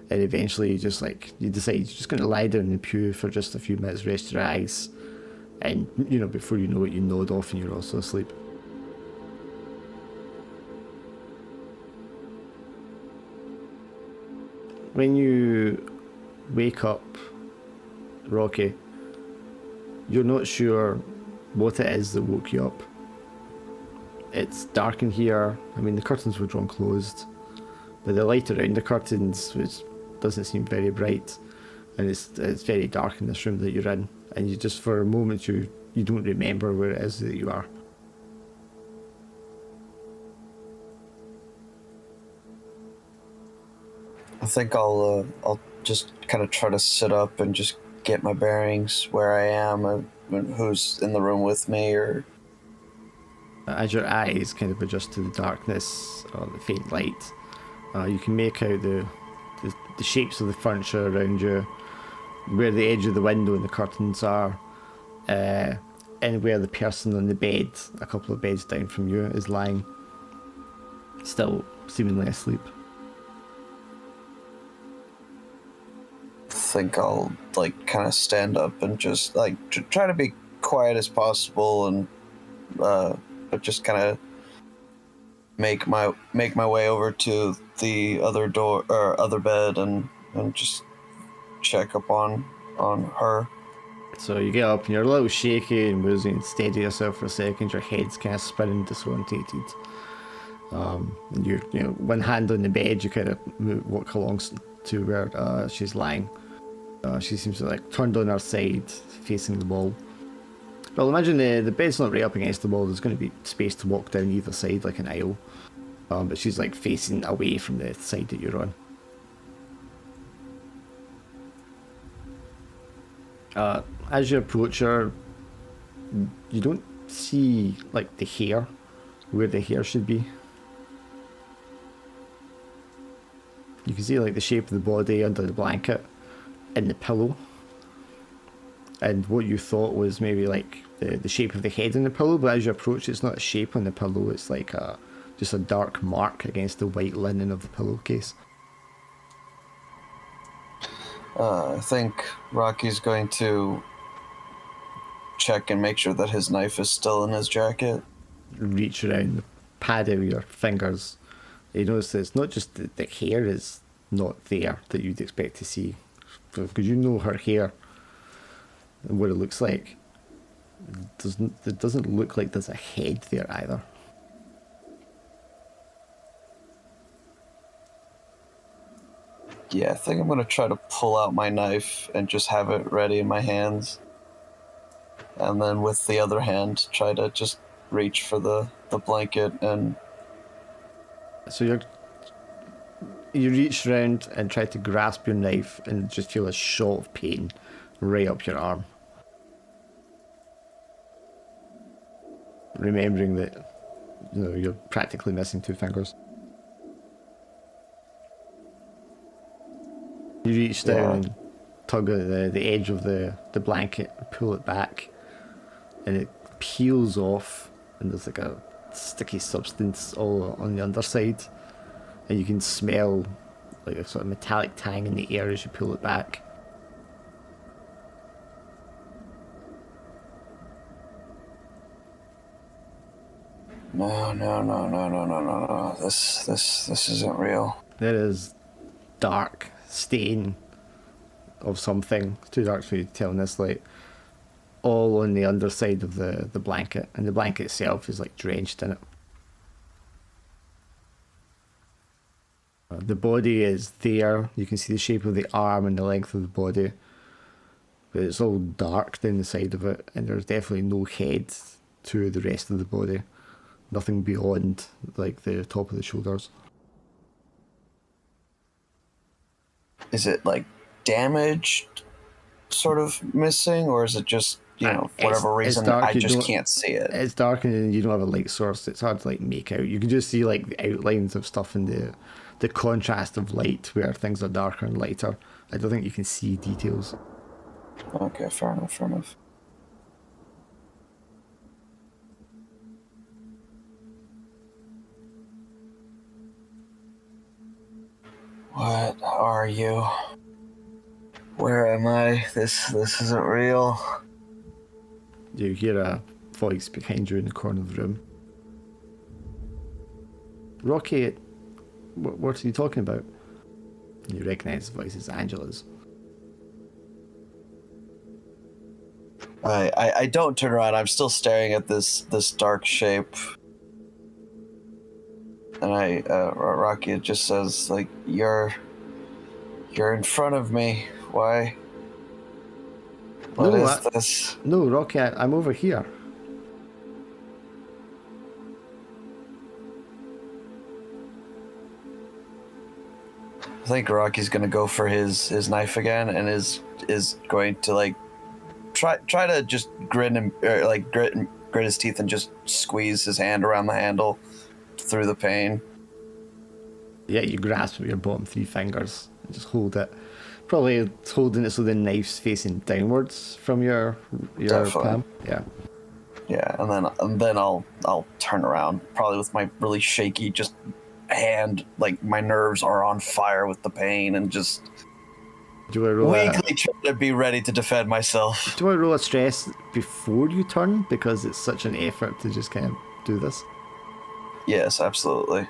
and eventually you decide you're just going to lie down in the pew for just a few minutes, rest your eyes, and before you know it, you nod off and you're also asleep. When you wake up, Rocky, you're not sure what it is that woke you up. It's dark in here. I mean, the curtains were drawn closed, but the light around the curtains doesn't seem very bright, and it's very dark in this room that you're in, and you just for a moment you don't remember where it is that you are. I think I'll just kind of try to sit up and just get my bearings where I am and who's in the room with me. Or as your eyes kind of adjust to the darkness or the faint light, you can make out the shapes of the furniture around you, where the edge of the window and the curtains are, and where the person on the bed, a couple of beds down from you, is lying, still seemingly asleep. I think I'll kind of stand up and just try to be quiet as possible, and but just kind of make my way over to the other door or other bed and just check up on her. So you get up and you're a little shaky and woozy, and steady yourself for a second. Your head's kind of spinning, disorientated. And you one hand on the bed, you kind of walk along to where she's lying. She seems to turned on her side, facing the wall. Well, imagine the bed's not right up against the wall. There's going to be space to walk down either side, like an aisle. But she's facing away from the side that you're on. As you approach her, you don't see the hair where the hair should be. You can see the shape of the body under the blanket and the pillow, and what you thought was maybe the shape of the head on the pillow, but as you approach, it's not a shape on the pillow. It's just a dark mark against the white linen of the pillowcase. I think Rocky's going to check and make sure that his knife is still in his jacket. Reach around the pad of your fingers. You notice that it's not just the hair is not there that you'd expect to see, because her hair and what it looks like. It doesn't look like there's a head there either. Yeah, I think I'm gonna try to pull out my knife and just have it ready in my hands. And then with the other hand, try to just reach for the blanket and... So you reach round and try to grasp your knife and just feel a shot of pain right up your arm. Remembering that, you're practically missing 2 fingers. You reach down and tug at the edge of the blanket, pull it back, and it peels off, and there's like a sticky substance all on the underside, and you can smell like a sort of metallic tang in the air as you pull it back. No. This isn't real. There is dark stain of something. It's too dark for you to tell in this light. All on the underside of the blanket, and the blanket itself is like drenched in it. The body is there. You can see the shape of the arm and the length of the body, but it's all dark down the side of it, and there's definitely no head to the rest of the body. Nothing beyond like the top of the shoulders. Is it like damaged, sort of missing, or is it just, whatever reason dark, I just can't see it? It's dark and you don't have a light source. It's hard to like make out. You can just see like the outlines of stuff in the contrast of light where things are darker and lighter. I don't think you can see details. Okay, fair enough. What are you? Where am I? This isn't real. You hear a voice behind you in the corner of the room. Rocky, what are you talking about? You recognise the voice as Angela's. I don't turn around. I'm still staring at this dark shape. And Rocky just says, like, you're in front of me. Why? What is this? No, Rocky, I'm over here. I think Rocky's gonna go for his knife again, and is going to like try to just grit his teeth and just squeeze his hand around the handle through the pain. Yeah, you grasp with your bottom 3 fingers and just hold it. Probably holding it so the knife's facing downwards from your palm. Yeah. Yeah, and then I'll turn around, probably with my really shaky just hand, like my nerves are on fire with the pain, and just weakly try to be ready to defend myself. Do I roll a stress before you turn, because it's such an effort to just kind of do this? Yes, absolutely.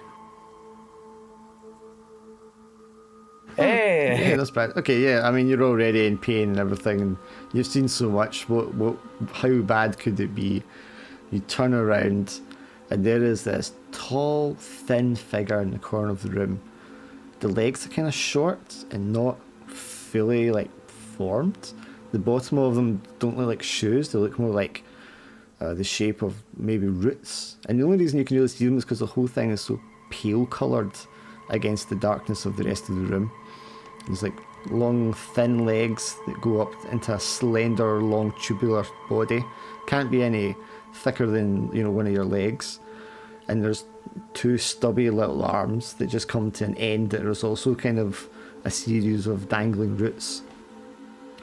Hey! Yeah, that's bad. Okay, yeah, I mean, you're already in pain and everything, and you've seen so much. How bad could it be? You turn around, and there is this tall, thin figure in the corner of the room. The legs are kind of short and not fully, like, formed. The bottom of them don't look like shoes. They look more like the shape of maybe roots. And the only reason you can really see them is because the whole thing is so pale coloured against the darkness of the rest of the room. There's like long, thin legs that go up into a slender, long, tubular body. Can't be any thicker than, one of your legs. And there's 2 stubby little arms that just come to an end. There's also kind of a series of dangling roots.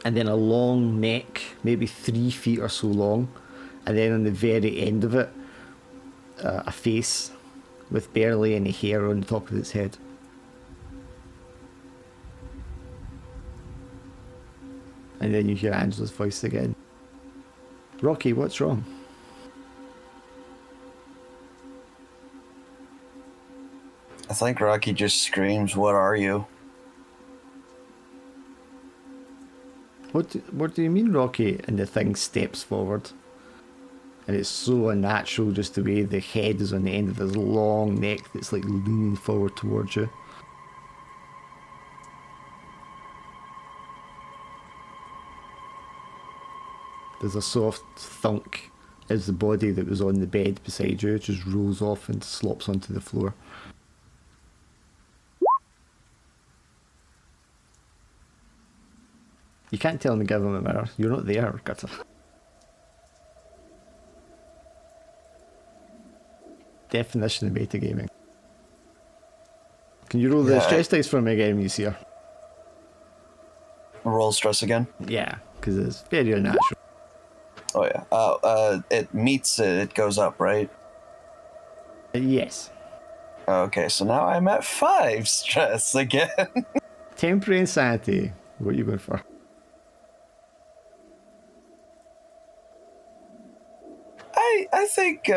And then a long neck, maybe 3 feet or so long. And then on the very end of it, a face with barely any hair on the top of its head. And then you hear Angela's voice again. Rocky, what's wrong? I think Rocky just screams, "What are you?" What do you mean, Rocky? And the thing steps forward. And it's so unnatural, just the way the head is on the end of this long neck that's like leaning forward towards you. There's a soft thunk as the body that was on the bed beside you just rolls off and slops onto the floor. You can't tell in the government mirror. You're not there, Gutter. Definition of metagaming. Can you roll the stress dice for me again when you see her? Roll stress again? Yeah, because it's very unnatural. Oh yeah. It meets it. It goes up, right? Yes. Okay, so now I'm at 5 stress again. Temporary insanity. What are you going for? I think.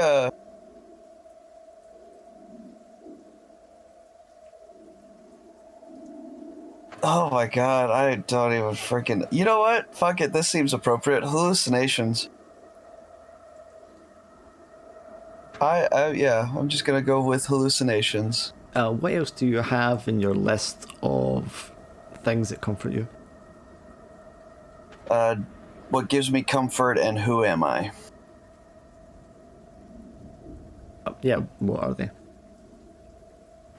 Oh my god, I don't even freaking. You know what? Fuck it. This seems appropriate. Hallucinations. Yeah, I'm just gonna go with hallucinations. What else do you have in your list of things that comfort you? What gives me comfort and who am I? Yeah, what are they?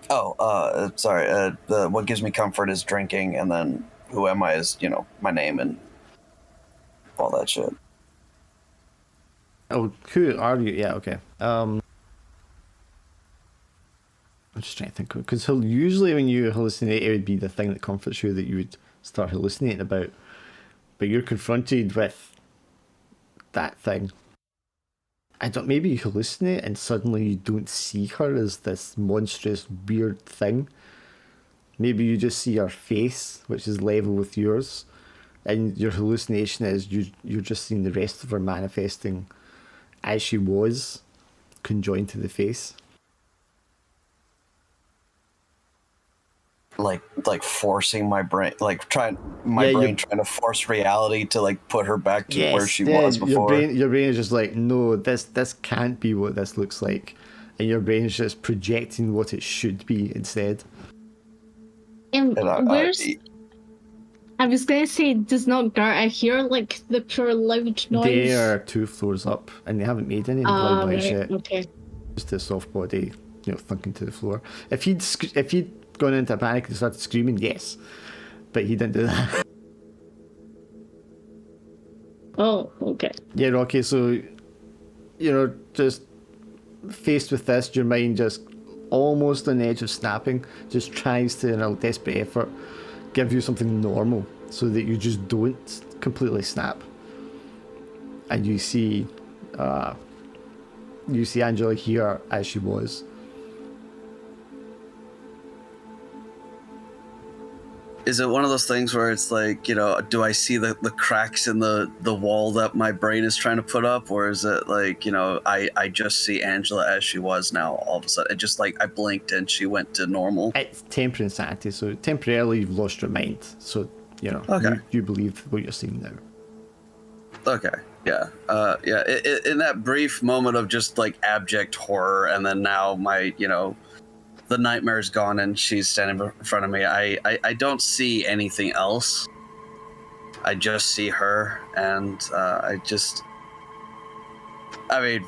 Oh, sorry. What gives me comfort is drinking, and then who am I is, my name and all that shit. Oh, who are you? Yeah, okay. I'm just trying to think, because usually when you hallucinate, it would be the thing that comforts you that you would start hallucinating about. But you're confronted with that thing. Maybe you hallucinate and suddenly you don't see her as this monstrous, weird thing. Maybe you just see her face, which is level with yours, and your hallucination is you're just seeing the rest of her manifesting as she was, conjoined to the face. Like forcing my brain, trying to force reality to put her back to where she was before. Your brain is just like, no, this can't be what this looks like, and your brain is just projecting what it should be instead. Where's? I was gonna say, does not Garta hear the pure loud noise? They are 2 floors up, and they haven't made any loud noise yet. Okay. Just a soft body, thunking to the floor. If he'd gone into a panic and started screaming, yes, but he didn't do that. Oh, okay. Yeah, Rocky. So, just faced with this, your mind just almost on the edge of snapping, just tries to, in a desperate effort, give you something normal so that you just don't completely snap. And you see Angela here as she was. Is it one of those things where it's do I see the cracks in the wall that my brain is trying to put up, or is it I just see Angela as she was now all of a sudden? It just I blinked and she went to normal. It's temporary insanity, so temporarily you've lost your mind. So okay. you believe what you're seeing now. Okay, yeah, in that brief moment of just abject horror, and then now my the nightmare's gone and she's standing in front of me. I don't see anything else. I just see her, and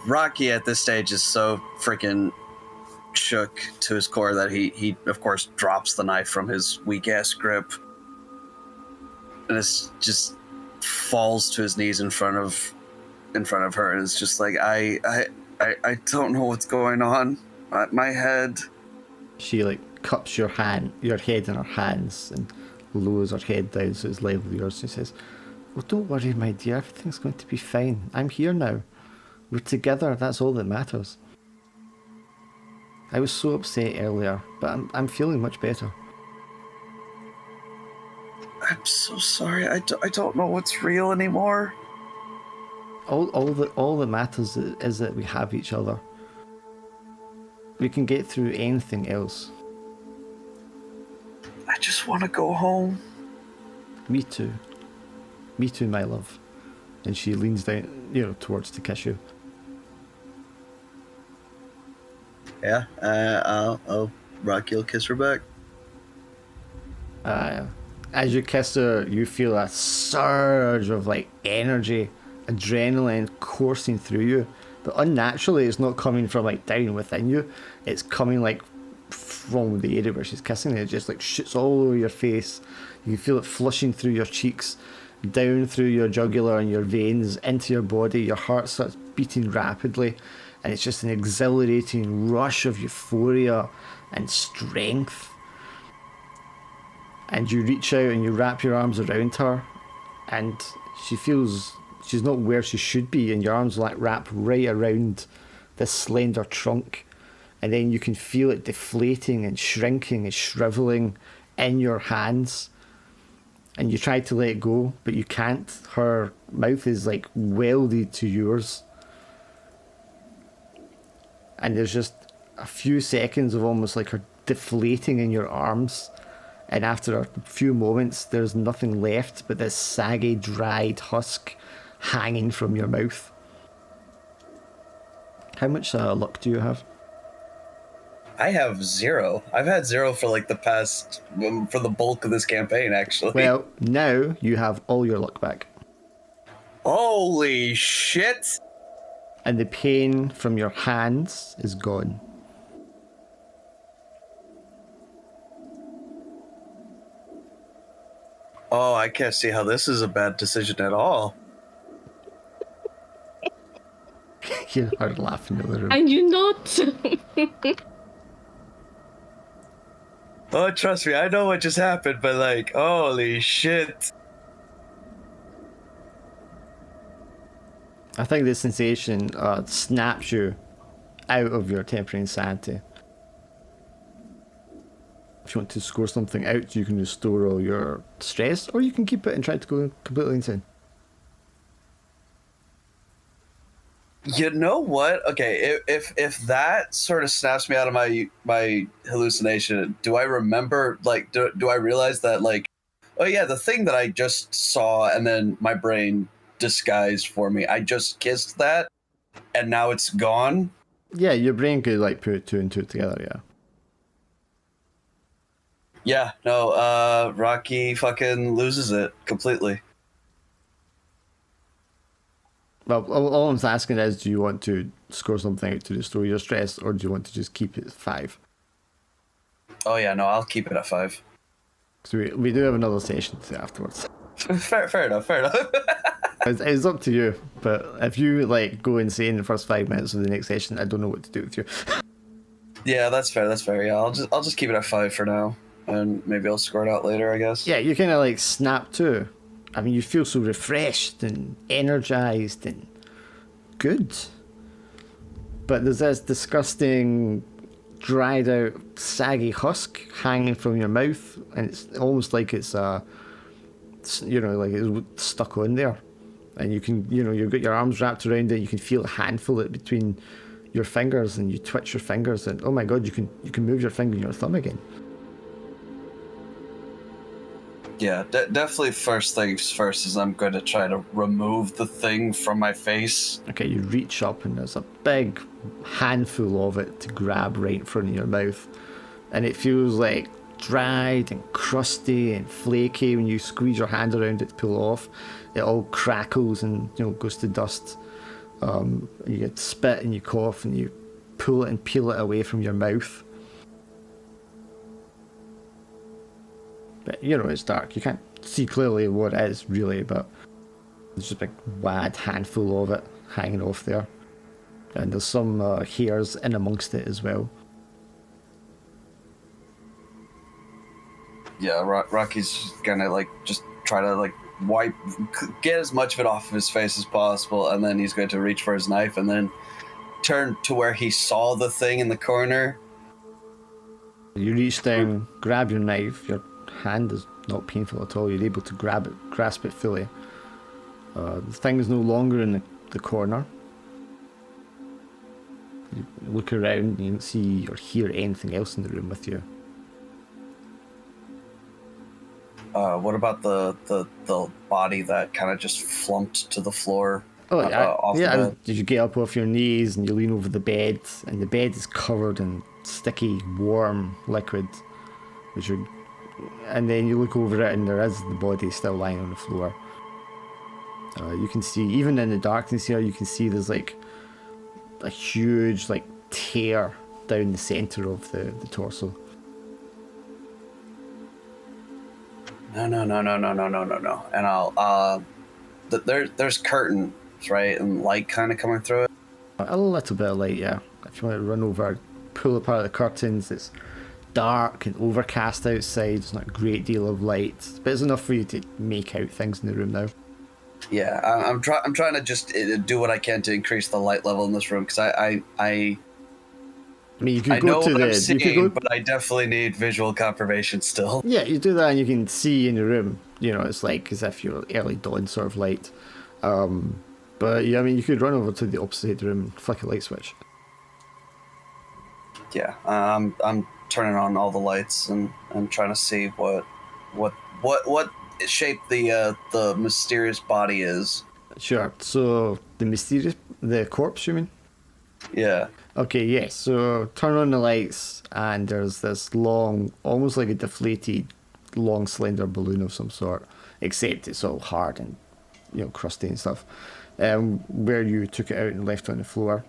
Rocky at this stage is so freaking shook to his core that he of course drops the knife from his weak ass grip, and it's just falls to his knees in front of her, and it's just I don't know what's going on. My head. She cups your head in her hands and lowers her head down so it's level with yours. She says, "Well, don't worry, my dear. Everything's going to be fine. I'm here now. We're together. That's all that matters. I was so upset earlier, but I'm feeling much better." I'm so sorry. I don't know what's real anymore. All that matters is that we have each other. We can get through anything else. I just want to go home. Me too. Me too, my love. And she leans down, towards to kiss you. Yeah, I'll Rocky will kiss her back. As you kiss her, you feel a surge of energy adrenaline coursing through you, but unnaturally it's not coming from like down within you, it's coming like from the area where she's kissing you. It just like shoots all over your face. You can feel it flushing through your cheeks, down through your jugular and your veins, into your body. Your heart starts beating rapidly, and it's just an exhilarating rush of euphoria and strength. And you reach out and you wrap your arms around her, and she feels she's not where she should be, and your arms like wrap right around this slender trunk, and then you can feel it deflating and shrinking and shriveling in your hands, and you try to let it go, but you can't. Her mouth is like welded to yours, and there's just a few seconds of almost like her deflating in your arms. And after a few moments, there's nothing left but this saggy, dried husk hanging from your mouth. How much luck do you have? I have 0. I've had 0 for like the past, for the bulk of this campaign, actually. Well, now you have all your luck back. Holy shit! And the pain from your hands is gone. Oh, I can't see how this is a bad decision at all. You heard laughing in the room. And you not. Oh, trust me, I know what just happened, but like, holy shit. I think this sensation snaps you out of your temporary insanity. If you want to score something out, you can restore all your stress, or you can keep it and try to go completely insane. You know what? Okay, if that sort of snaps me out of my hallucination, do I remember, like, do I realize that, like, oh yeah, the thing that I just saw and then my brain disguised for me, I just kissed that and now it's gone? Yeah, your brain could like put 2 and 2 together, yeah. Yeah, no, Rocky fucking loses it completely. Well, all I'm asking is, do you want to score something out to restore your stress, or do you want to just keep it at 5? Oh yeah, no, I'll keep it at 5. So we do have another session to do afterwards. Fair enough. It's up to you, but if you like go insane in the first 5 minutes of the next session, I don't know what to do with you. Yeah, that's fair. Yeah, I'll just keep it at 5 for now, and maybe I'll score it out later, I guess. Yeah, you kind of like snap too. I mean, you feel so refreshed and energized and good. But there's this disgusting, dried out, saggy husk hanging from your mouth, and it's almost like it's like it's stuck on there. And you can, you've got your arms wrapped around it, you can feel a handful it between your fingers, and you twitch your fingers, and oh my god, you can move your finger and your thumb again. Yeah, definitely first things first is I'm going to try to remove the thing from my face. Okay, you reach up and there's a big handful of it to grab right in front of your mouth. And it feels like dried and crusty and flaky. When you squeeze your hand around it to pull off, it all crackles and goes to dust. You get spit and you cough and you pull it and peel it away from your mouth. But it's dark. You can't see clearly what it is really, but there's just a big wad handful of it hanging off there. And there's some hairs in amongst it as well. Yeah, Rocky's gonna just try to get as much of it off of his face as possible, and then he's going to reach for his knife and then turn to where he saw the thing in the corner. You reach down, grab your knife. Your hand is not painful at all. You're able to grasp it fully. The thing is no longer in the corner. You look around and you don't see or hear anything else in the room with you. What about the body that kind of just flumped to the floor? Oh, off yeah. the bed? Did you get up off your knees and you lean over the bed, and the bed is covered in sticky, warm liquid, and then you look over it and there is the body still lying on the floor. You can see, even in the darkness here, you can see there's like a huge like tear down the center of the torso. No. And I'll there's curtains, right, and light kind of coming through it. A little bit of light, yeah. If you want to run over, pull apart the curtains, it's dark and overcast outside. There's not a great deal of light, but it's enough for you to make out things in the room now. Yeah, I'm trying to just do what I can to increase the light level in this room, because I mean, you could I go know to what the. I'm You could seeing, go. but I definitely need visual confirmation still. Yeah, you do that, and you can see in the room. You know, it's like as if you're early dawn sort of light. But yeah, I mean, you could run over to the opposite room and flick a light switch. Yeah, I'm turning on all the lights and trying to see what shape the mysterious body is. Sure. So the corpse, you mean? Yeah. Okay, yes. So turn on the lights, and there's this long, almost like a deflated, long, slender balloon of some sort, except it's all hard and, you know, crusty and stuff. Where you took it out and left it on the floor.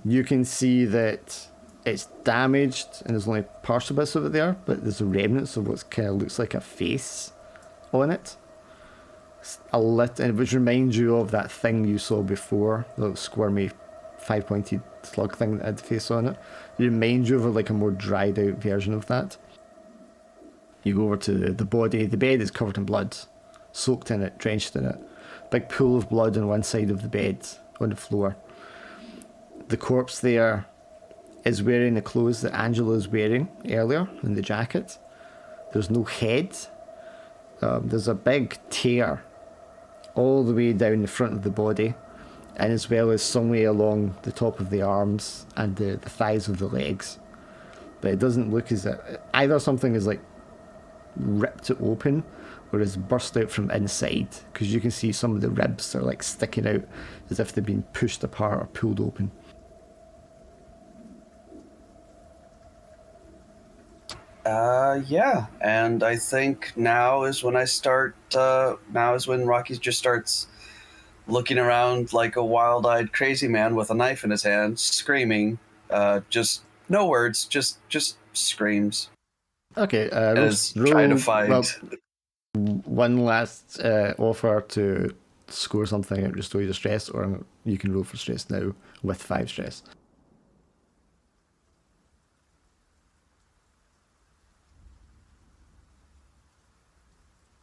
You can see that it's damaged, and there's only partial bits of it there, but there's a remnants of what kind of looks like a face on it. Which reminds you of that thing you saw before, the squirmy, five-pointed slug thing that had the face on it. It reminds you of like a more dried out version of that. You go over to the body. The bed is covered in blood, soaked in it, drenched in it. Big pool of blood on one side of the bed, on the floor. The corpse there is wearing the clothes that Angela was wearing earlier in the jacket. There's no head. There's a big tear all the way down the front of the body, and as well as some way along the top of the arms and the thighs of the legs. But it doesn't look as if either something is like ripped it open or is burst out from inside, because you can see some of the ribs are like sticking out as if they've been pushed apart or pulled open. Yeah, and I think now is when Rocky just starts looking around like a wild-eyed crazy man with a knife in his hand, screaming, just no words, just screams. Okay, And roll, is trying to find. well, one last offer to score something and restore your stress, or you can roll for stress now with 5 stress.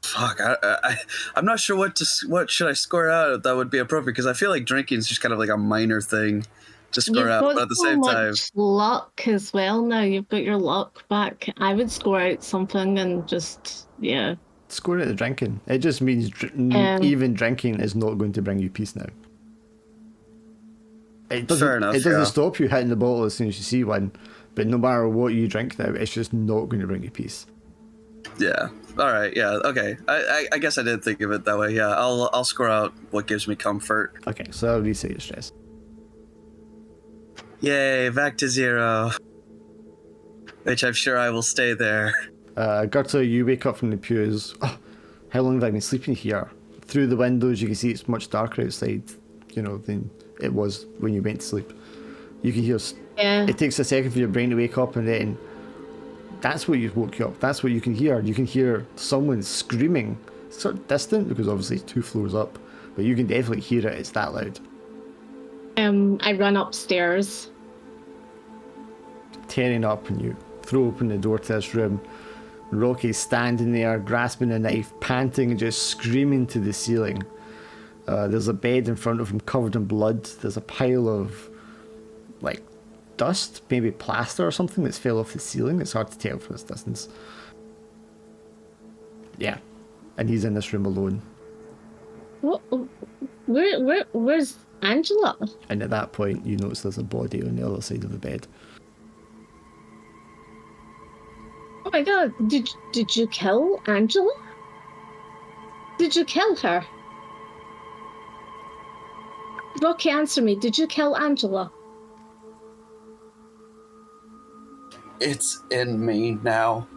Fuck, I'm not sure what should I score out that would be appropriate, because I feel like drinking is just kind of like a minor thing to score You've out, got but at the so same time, much luck as well now. You've got your luck back. I would score out something and just, yeah. Score at the drinking. It just means even drinking is not going to bring you peace now. It doesn't. Fair enough, It doesn't yeah. stop you hitting the bottle as soon as you see one, but no matter what you drink now, it's just not going to bring you peace. Yeah. All right. Yeah. Okay. I guess I didn't think of it that way. Yeah. I'll score out what gives me comfort. Okay, so that'll reset your stress. Yay! Back to 0. Which I'm sure I will stay there. Gerta, you wake up from the pews. Oh, how long have I been sleeping here? Through the windows, you can see it's much darker outside, you know, than it was when you went to sleep. You can hear. Yeah. It takes a second for your brain to wake up, and then that's what you woke you up. That's what you can hear. You can hear someone screaming. It's sort of distant because obviously it's 2 floors up, but you can definitely hear it. It's that loud. I run upstairs. Tearing up, and you throw open the door to this room. Rocky's standing there, grasping a knife, panting and just screaming to the ceiling. There's a bed in front of him covered in blood. There's a pile of, like, dust, maybe plaster or something that's fell off the ceiling. It's hard to tell from this distance. Yeah, and he's in this room alone. What? Where's Angela? And at that point, you notice there's a body on the other side of the bed. Oh my god, did you kill Angela? Did you kill her? Rocky, answer me. Did you kill Angela? It's in me now.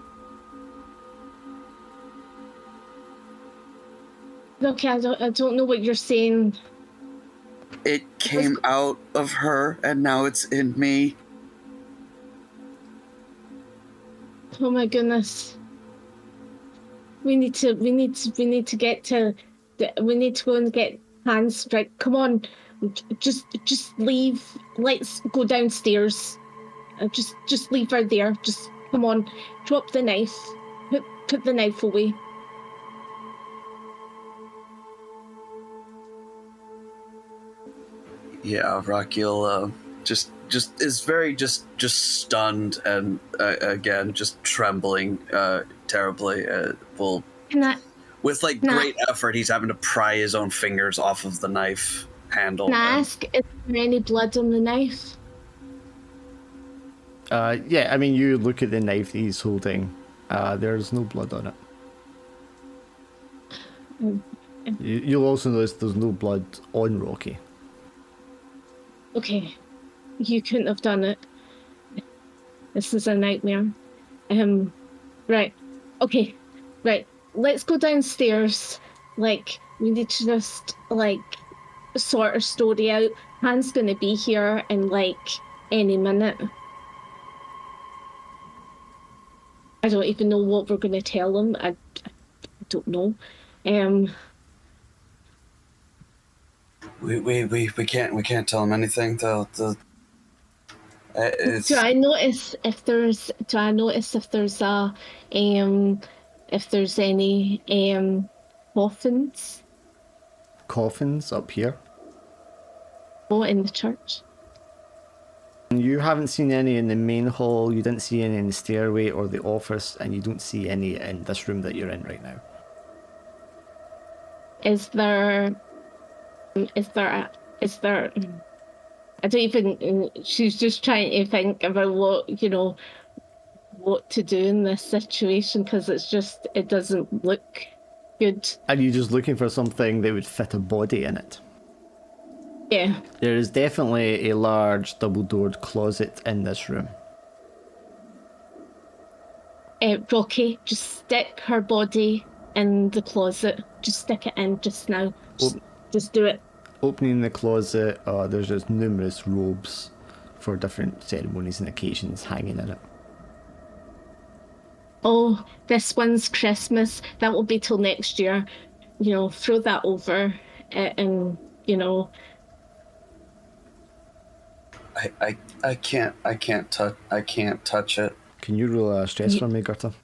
Okay, I don't know what you're saying. It came out of her, and now it's in me. Oh my goodness. We need to get to. We need to go and get Hans. Right, come on. Just leave. Let's go downstairs. Just leave her there. Just come on. Drop the knife. Put the knife away. Yeah, Rocky'll just is very just stunned and again just trembling terribly. Will with like great effort, he's having to pry his own fingers off of the knife handle. Can I ask, is there any blood on the knife? Yeah, I mean, you look at the knife he's holding. There's no blood on it. You'll also notice there's no blood on Rocky. Okay, you couldn't have done it. This is a nightmare. Right. Okay. Right. Let's go downstairs. Like, we need to just sort our story out. Han's gonna be here in any minute. I don't even know what we're gonna tell him. I don't know. We can't tell him anything. Do I notice if there's any coffins? Coffins up here? Oh, in the church. You haven't seen any in the main hall, you didn't see any in the stairway or the office, and you don't see any in this room that you're in right now. Is there I don't even, she's just trying to think about what to do in this situation, because it doesn't look good. Are you just looking for something that would fit a body in it? Yeah. There is definitely a large double-doored closet in this room. Rocky, just stick her body in the closet. Just stick it in just now. Just do it. Opening the closet, there's just numerous robes for different ceremonies and occasions hanging in it. Oh, this one's Christmas. That will be till next year. Throw that over, and I can't touch it. Can you roll a stress for me, Gerta?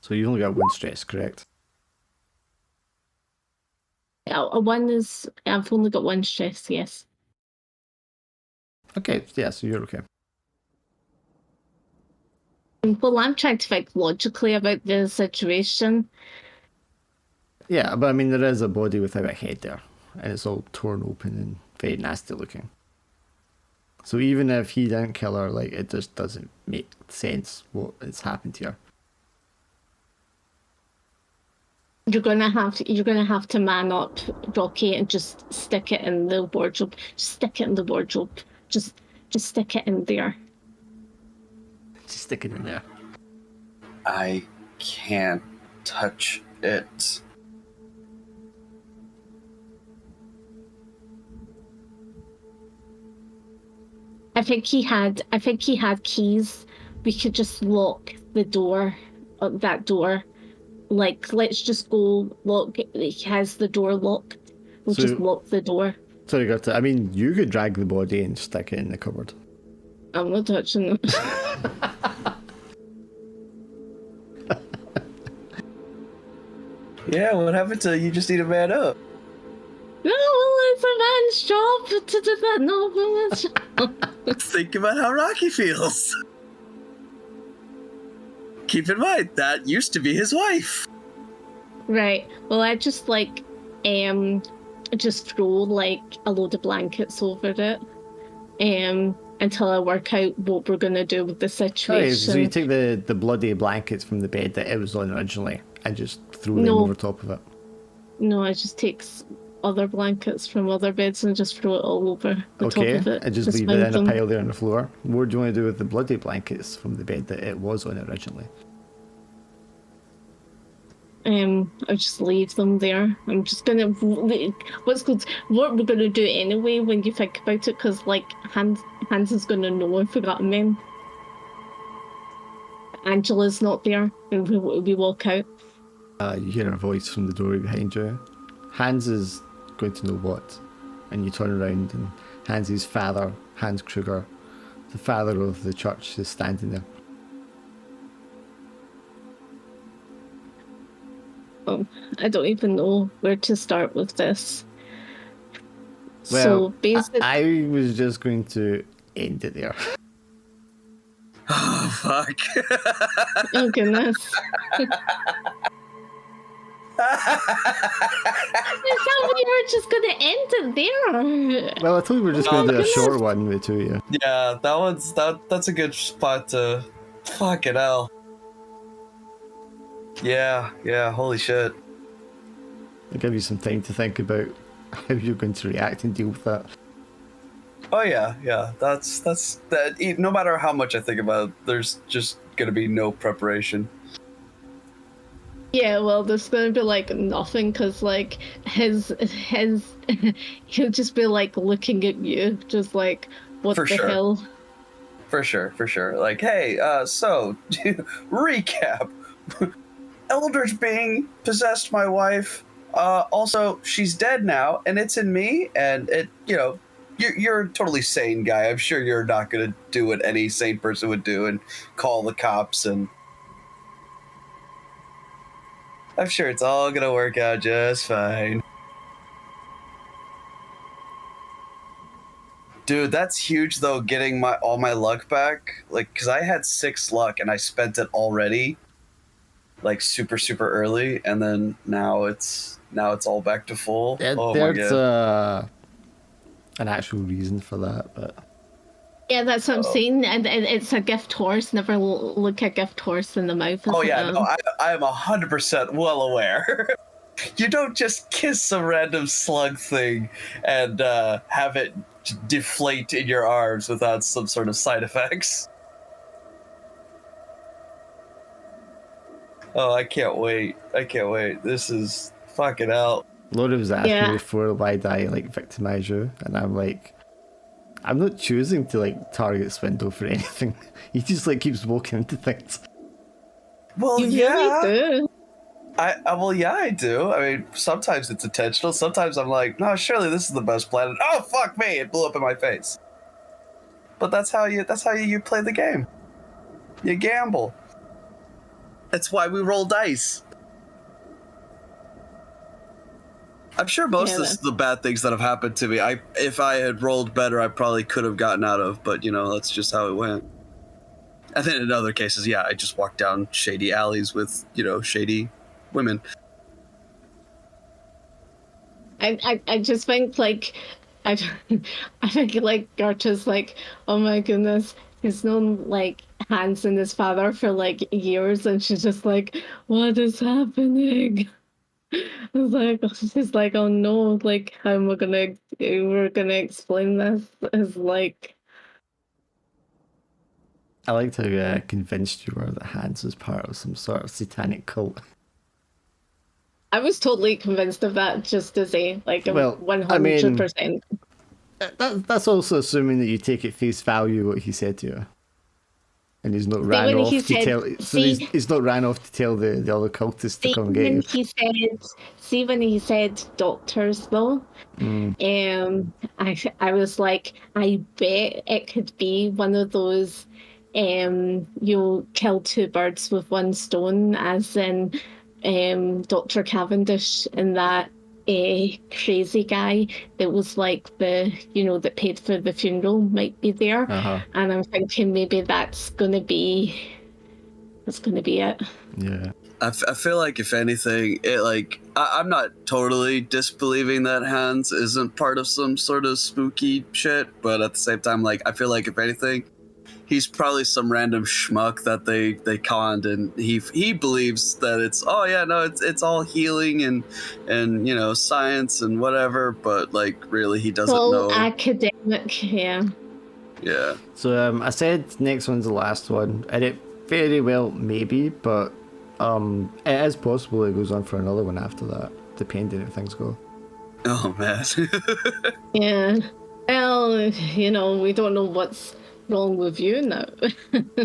So you only got one stress, correct? One is, I've only got one stress, yes. Okay, yeah, so you're okay. Well, I'm trying to think logically about the situation. Yeah, but I mean, there is a body without a head there, and it's all torn open and very nasty looking. So even if he didn't kill her, it just doesn't make sense what has happened to her. You're gonna have to man up, Rocky, and just stick it in the wardrobe. Just stick it in the wardrobe. Just stick it in there. Just stick it in there. I can't touch it. I think he had keys. We could just lock the door, that door. Let's just go lock. He has the door locked. We'll just lock the door. Sorry, Gerta. I mean, you could drag the body and stick it in the cupboard. I'm not touching it. Yeah, what happened to you? Just need a man up. No, it's a man's job to do that. No, it's job. Think about how Rocky feels. Keep in mind, that used to be his wife. Right. Well, I just just throw a load of blankets over it, until I work out what we're gonna do with the situation. Okay, so you take the bloody blankets from the bed that it was on originally and just throw them over top of it. No, I just take other blankets from other beds and just throw it all over the top of it. And just leave it in a pile there on the floor. What do you want to do with the bloody blankets from the bed that it was on originally? I'll just leave them there. I'm just gonna what we're gonna do anyway when you think about it, because like Hans is gonna know I've forgotten them. Angela's not there, and we walk out. You hear a voice from the doorway behind you. Hans is going to know what, and you turn around and Hans's father, Hans Kruger, the father of the church, is standing there. I don't even know where to start with this. Well, So basically, I was just going to end it there. Oh, fuck. oh goodness. I thought we were just gonna end it there. Well, I told you we were just going to do a goodness. short one with two of you. Yeah, that's a good spot to. Fucking hell. Yeah, holy shit. I'll give you some time to think about how you're going to react and deal with that. Oh yeah, that's that. No matter how much I think about it, there's just gonna be no preparation. Yeah, well, there's gonna be like nothing, because like his he'll just be like looking at you, just like, what For the sure. hell? For sure. Like, hey, so recap. Eldritch being possessed my wife. Also, she's dead now, and it's in me, and it, you're a totally sane guy. I'm sure you're not gonna do what any sane person would do and call the cops, and I'm sure it's all gonna work out just fine. Dude, that's huge though, getting all my luck back. Like, cause I had 6 luck and I spent it already, like super early, and then now it's all back to full. Oh my There's god. an actual reason for that, but Yeah, that's what I'm saying. And it's a gift horse. Never look a gift horse in the mouth. Oh yeah, no, I am 100% well aware. You don't just kiss some random slug thing and have it deflate in your arms without some sort of side effects. Oh, I can't wait. This is fucking hell. Laura was asking Yeah. me before why did I like victimize you, and I'm like, I'm not choosing to like target Swindle for anything. He just like keeps walking into things. Well, You yeah. really do. I do. I mean, sometimes it's intentional. Sometimes I'm like, no, surely this is the best plan. And, oh, fuck me! It blew up in my face. But that's how you play the game. You gamble. That's why we roll dice. I'm sure most of the bad things that have happened to me, if I had rolled better, I probably could have gotten out of. But that's just how it went. And then in other cases, yeah, I just walked down shady alleys with shady women. I just think like I think like Gertrude's like, oh my goodness, he's known like Hans and his father for like years, and she's just like, what is happening? She's like, oh no, like how am I we're gonna explain this? Is like, I liked how convinced you were that Hans was part of some sort of satanic cult. I was totally convinced of that, just to say, like, Well, 100%. That's also assuming that you take at face value what he said to you, and he's not ran off to tell. So he's not ran off to tell the other cultists to come get you. When he said doctors though, I was like, I bet it could be one of those, you'll kill 2 birds with 1 stone, as in Dr. Cavendish and that crazy guy that was like that paid for the funeral might be there. And I'm thinking maybe that's gonna be it. Yeah. I feel like if anything, I'm not totally disbelieving that Hans isn't part of some sort of spooky shit, but at the same time, like, I feel like if anything, he's probably some random schmuck that they conned, and he believes that it's it's all healing and science and whatever, but like really he doesn't know. Academic, yeah. Yeah. So I said next one's the last one, and it very well maybe, but It is possible it goes on for another one after that, depending how things go. Oh man. Yeah. Well, we don't know what's wrong with you now.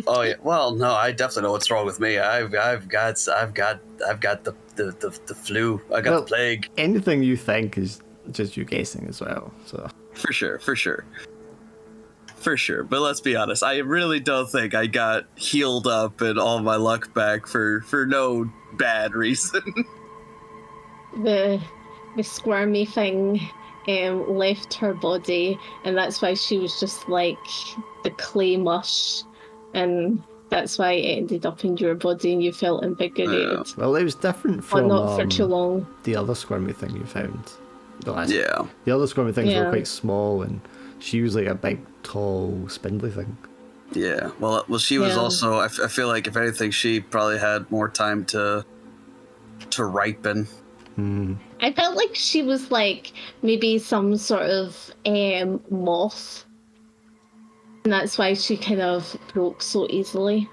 Oh yeah. Well, no, I definitely know what's wrong with me. I've got the flu. I got the plague. Anything you think is just you guessing as well. So For sure. But let's be honest, I really don't think I got healed up and all my luck back for no bad reason. the squirmy thing left her body, and that's why she was just like the clay mush, and that's why it ended up in your body and you felt invigorated. well, it was different But from not for too long. the other squirmy thing you found. The other squirmy things were Yeah. quite small, and she was like a big, tall, spindly thing. Yeah. Well, she was Yeah. also. I feel like if anything, she probably had more time to ripen. I felt like she was like maybe some sort of moth, and that's why she kind of broke so easily.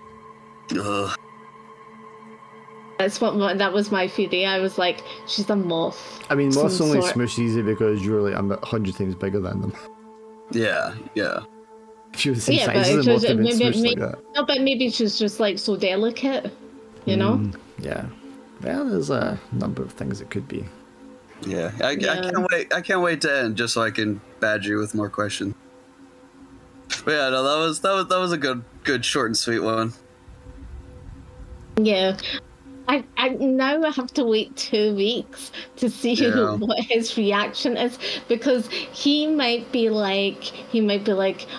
Ugh. That was my theory. I was like, she's a moth. I mean, some moths only sort. smush easy because you're like 100 times bigger than them. Yeah. If you were the same Yeah, size but as it them, was, moth would have been maybe, smushed like that. no, but maybe she's just like so delicate, you know? Yeah. Well, there's a number of things it could be. Yeah. I can't wait. I can't wait to end just so I can badger you with more questions. But yeah, no, that was a good short and sweet one. Yeah. I now I have to wait 2 weeks to see Yeah. what his reaction is, because he might be like,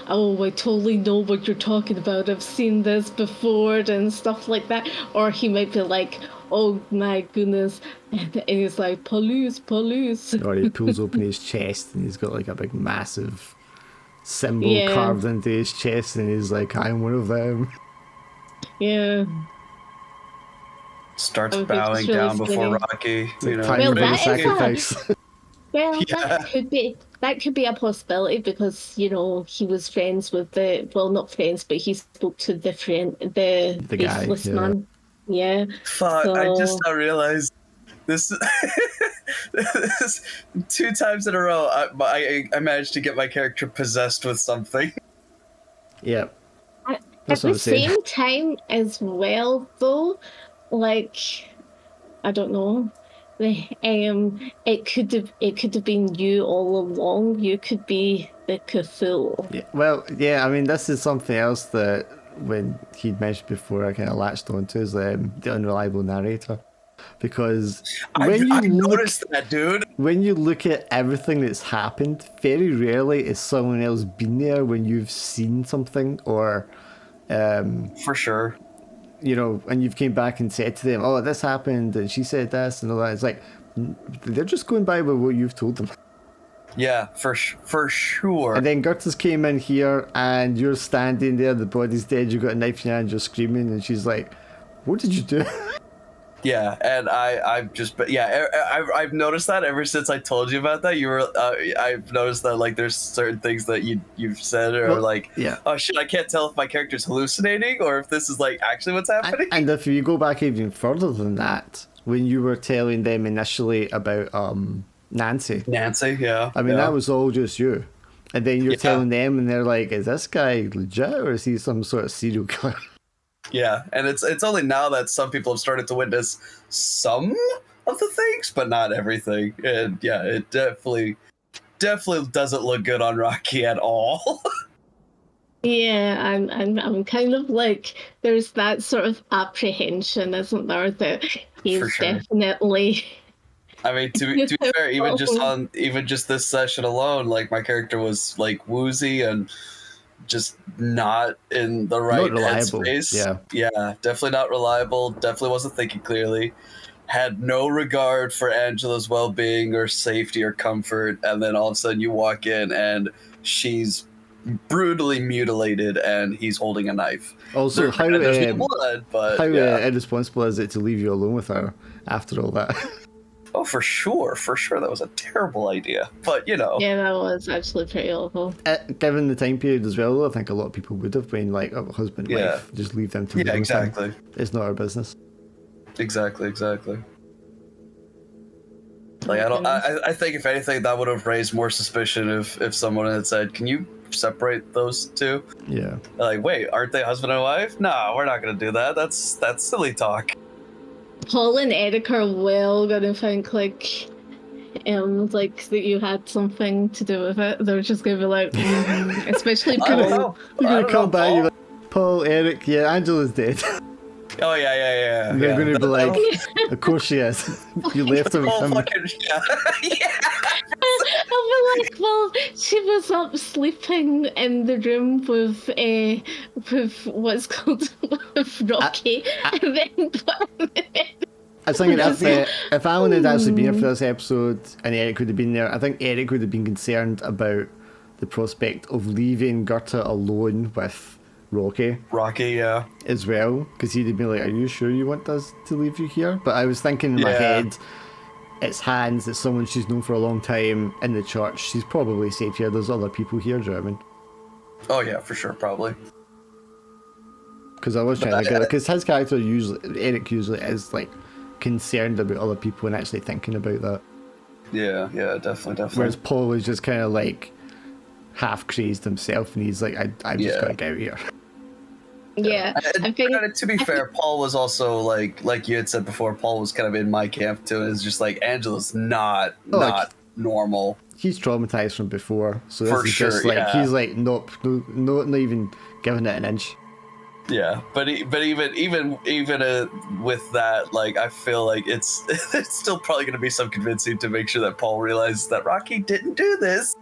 oh, I totally know what you're talking about. I've seen this before and stuff like that. Or he might be like, oh my goodness, and he's like, police. Or he pulls open his chest and he's got like a big massive symbol Yeah. carved into his chest, and he's like, I'm one of them. Yeah. Starts Oh, it's bowing really down before scary. Rocky. It's like You know, time Well, for the that is sacrifice. Well, Yeah. that could be a possibility, because he was friends with not friends, but he spoke to the The guy, faceless yeah. man. Yeah. Fuck! So, I just now realized this. This 2 times in a row, I managed to get my character possessed with something. Yeah. at That's the what I'm saying. same time as well, though, like, I don't know. It could have been you all along. You could be the Cthulhu. Yeah, well, yeah, I mean, this is something else that when he'd mentioned before, I kind of latched onto is the unreliable narrator. Because I noticed that, dude. when you look at everything that's happened, very rarely is someone else been there when you've seen something, or For sure. and you've came back and said to them, oh, this happened and she said this and all that. It's like they're just going by with what you've told them. Yeah, for sure. And then Gertis came in here and you're standing there, the body's dead, you've got a knife in your hand, you're screaming, and she's like, what did you do? Yeah, and I've noticed that ever since I told you about that. I've noticed that like there's certain things that you've said or like, oh shit, I can't tell if my character's hallucinating or if this is like actually what's happening. And if you go back even further than that, when you were telling them initially about Nancy, yeah. I mean that was all just you, and then you're telling them, and they're like, is this guy legit or is he some sort of serial killer? Yeah, and it's only now that some people have started to witness some of the things, but not everything. And yeah, it definitely doesn't look good on Rocky at all. Yeah, I'm kind of like, there's that sort of apprehension, isn't there, that he's For sure. definitely. I mean, to be fair, even just this session alone, like my character was like woozy and just not in the right Not reliable. headspace. Yeah, definitely not reliable. Definitely wasn't thinking clearly. Had no regard for Angela's well-being or safety or comfort, and then all of a sudden you walk in and she's brutally mutilated and he's holding a knife. Also, how there's no blood, but irresponsible is it to leave you alone with her after all that? Oh, for sure, that was a terrible idea. But Yeah, that was actually pretty awful. Given the time period as well, I think a lot of people would have been like, oh, husband, wife, just leave them to yeah, exactly. It's not our business. Exactly. Oh Like my goodness. I think if anything that would have raised more suspicion if someone had said, "Can you separate those two?" Yeah. Like, wait, aren't they husband and wife? No, we're not gonna do that. That's silly talk. Paul and Eric are well gonna think like that you had something to do with it. They're just gonna be like, especially I don't Paul. know. You're I gonna don't come know, back, you're Paul. like, Paul, Eric, yeah, Angela's dead. Oh yeah. They're gonna be like, That'll- of course she is. You left her with Whole him. fucking yeah. I'll be like, well, she was up sleeping in the room with what's called with Rocky, and then I was thinking if Alan had actually been here for this episode and Eric would have been there, I think Eric would have been concerned about the prospect of leaving Gerta alone with Rocky Rocky, yeah. as well, because he'd have been like, "Are you sure you want us to leave you here?" But I was thinking in my Yeah. head, it's Hans, it's someone she's known for a long time in the church. She's probably safe here. There's other people here, do you know what I mean? Oh yeah, for sure, probably. Because I was trying to get it, because his character Eric usually is like concerned about other people and actually thinking about that. Yeah, definitely. Whereas Paul was just kind of like half crazed himself, and he's like, "I've just got to get out of here." yeah, I think But to be fair, Paul was also like you had said before. Paul was kind of in my camp too. And it's just like Angela's not normal. He's traumatized from before, so this For is sure, just like yeah. he's like, nope, no, not even giving it an inch. Yeah, but even with that, like I feel like it's still probably going to be some convincing to make sure that Paul realizes that Rocky didn't do this.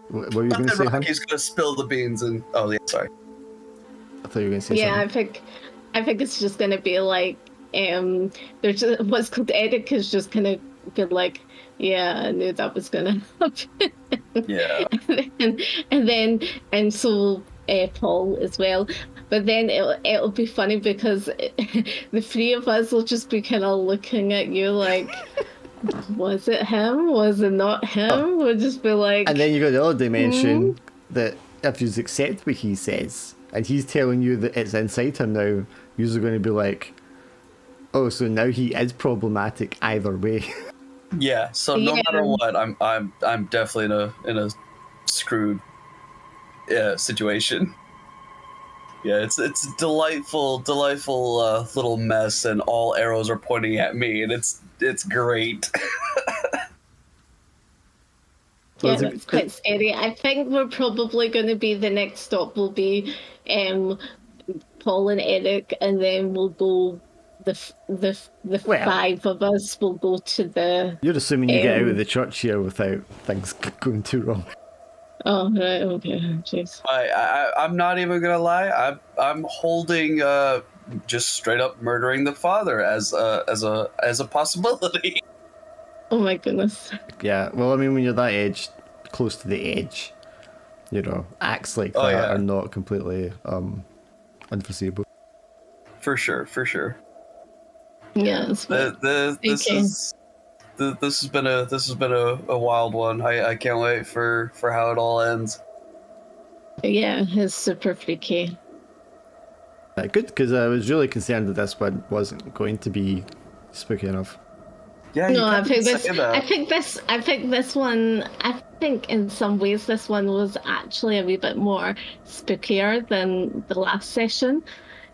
What were you Not going to that say, Han? Rocky's going to spill the beans and oh yeah, sorry. I thought you were going to say yeah, something. I think it's just gonna be like there's just, what's called Eric is just gonna be like, yeah, I knew that was gonna happen. Yeah. and so Paul as well. But then it'll be funny because the three of us will just be kind of looking at you like, was it him? Was it not him? We'll just be like, And then you got the other dimension that if you accept what he says, and he's telling you that it's inside him now, you're going to be like, oh, so now he is problematic either way. Yeah. So no Yeah. matter what, I'm definitely in a screwed situation. Yeah, it's a delightful little mess, and all arrows are pointing at me, and it's great. So yeah, it's a- that's quite scary. I think we're probably going to be the next stop will be Paul and Eric, and then we'll go the Well- 5 of us will go to the. You're assuming you get out of the church here without things going too wrong. Oh right, okay, jeez. I'm not even gonna lie. I'm holding just straight up murdering the father as a possibility. Oh my goodness. Yeah, well, I mean, when you're that edge, close to the edge, you know, acts like Oh, that yeah. are not completely unforeseeable. For sure. Yeah, it's fine. This Okay. has been a wild one. I can't wait for how it all ends. Yeah, it's super freaky. Good, because I was really concerned that this one wasn't going to be spooky enough. Yeah, No, I kinda think say this. that. I think this one. I think in some ways this one was actually a wee bit more spookier than the last session.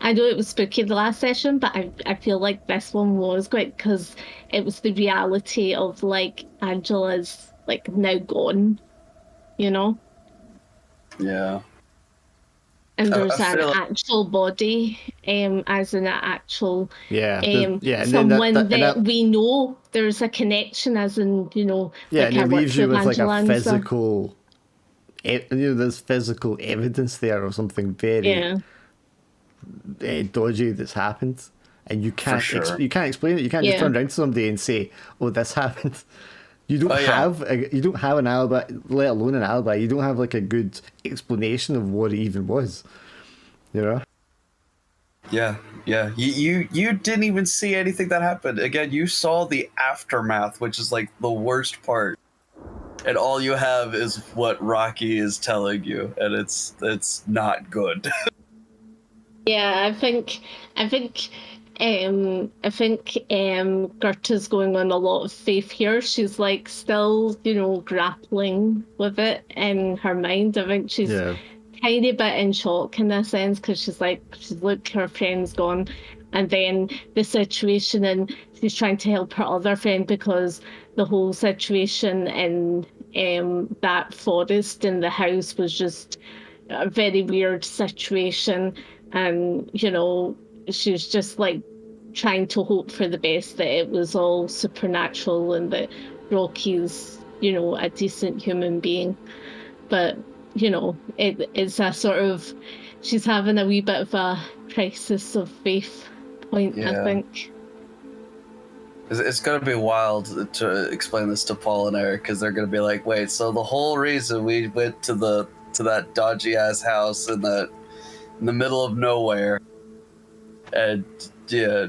I know it was spooky the last session, but I feel like this one was great because it was the reality of like Angela's like now gone, you know, Yeah. and I there's an feel like- actual body, as in an actual Yeah, and then someone and that we know. There's a connection, as in yeah, like and I it worked leaves you with like Angela a and stuff. physical, there's physical evidence there of something very Yeah, dodgy that's happened, and you can't sure. you can't explain it. You can't just Yeah. turn around to somebody and say, "Oh, this happened." You don't Oh, yeah. you don't have an alibi, let alone an alibi. You don't have like a good explanation of what it even was. You know? Yeah. You didn't even see anything that happened. Again, you saw the aftermath, which is like the worst part. And all you have is what Rocky is telling you, and it's not good. yeah. I think I think Gerta's going on a lot of faith here. She's like still, grappling with it in her mind. I think she's Yeah. tiny bit in shock in a sense because look, her friend's gone, and then the situation, and she's trying to help her other friend because the whole situation in that forest in the house was just a very weird situation, and she's just like trying to hope for the best, that it was all supernatural and that Rocky's a decent human being. But it's a sort of, she's having a wee bit of a crisis of faith point, I Yeah. think. It's going to be wild to explain this to Paul and Eric, because they're going to be like, wait, so the whole reason we went to that dodgy ass house in the middle of nowhere, and yeah,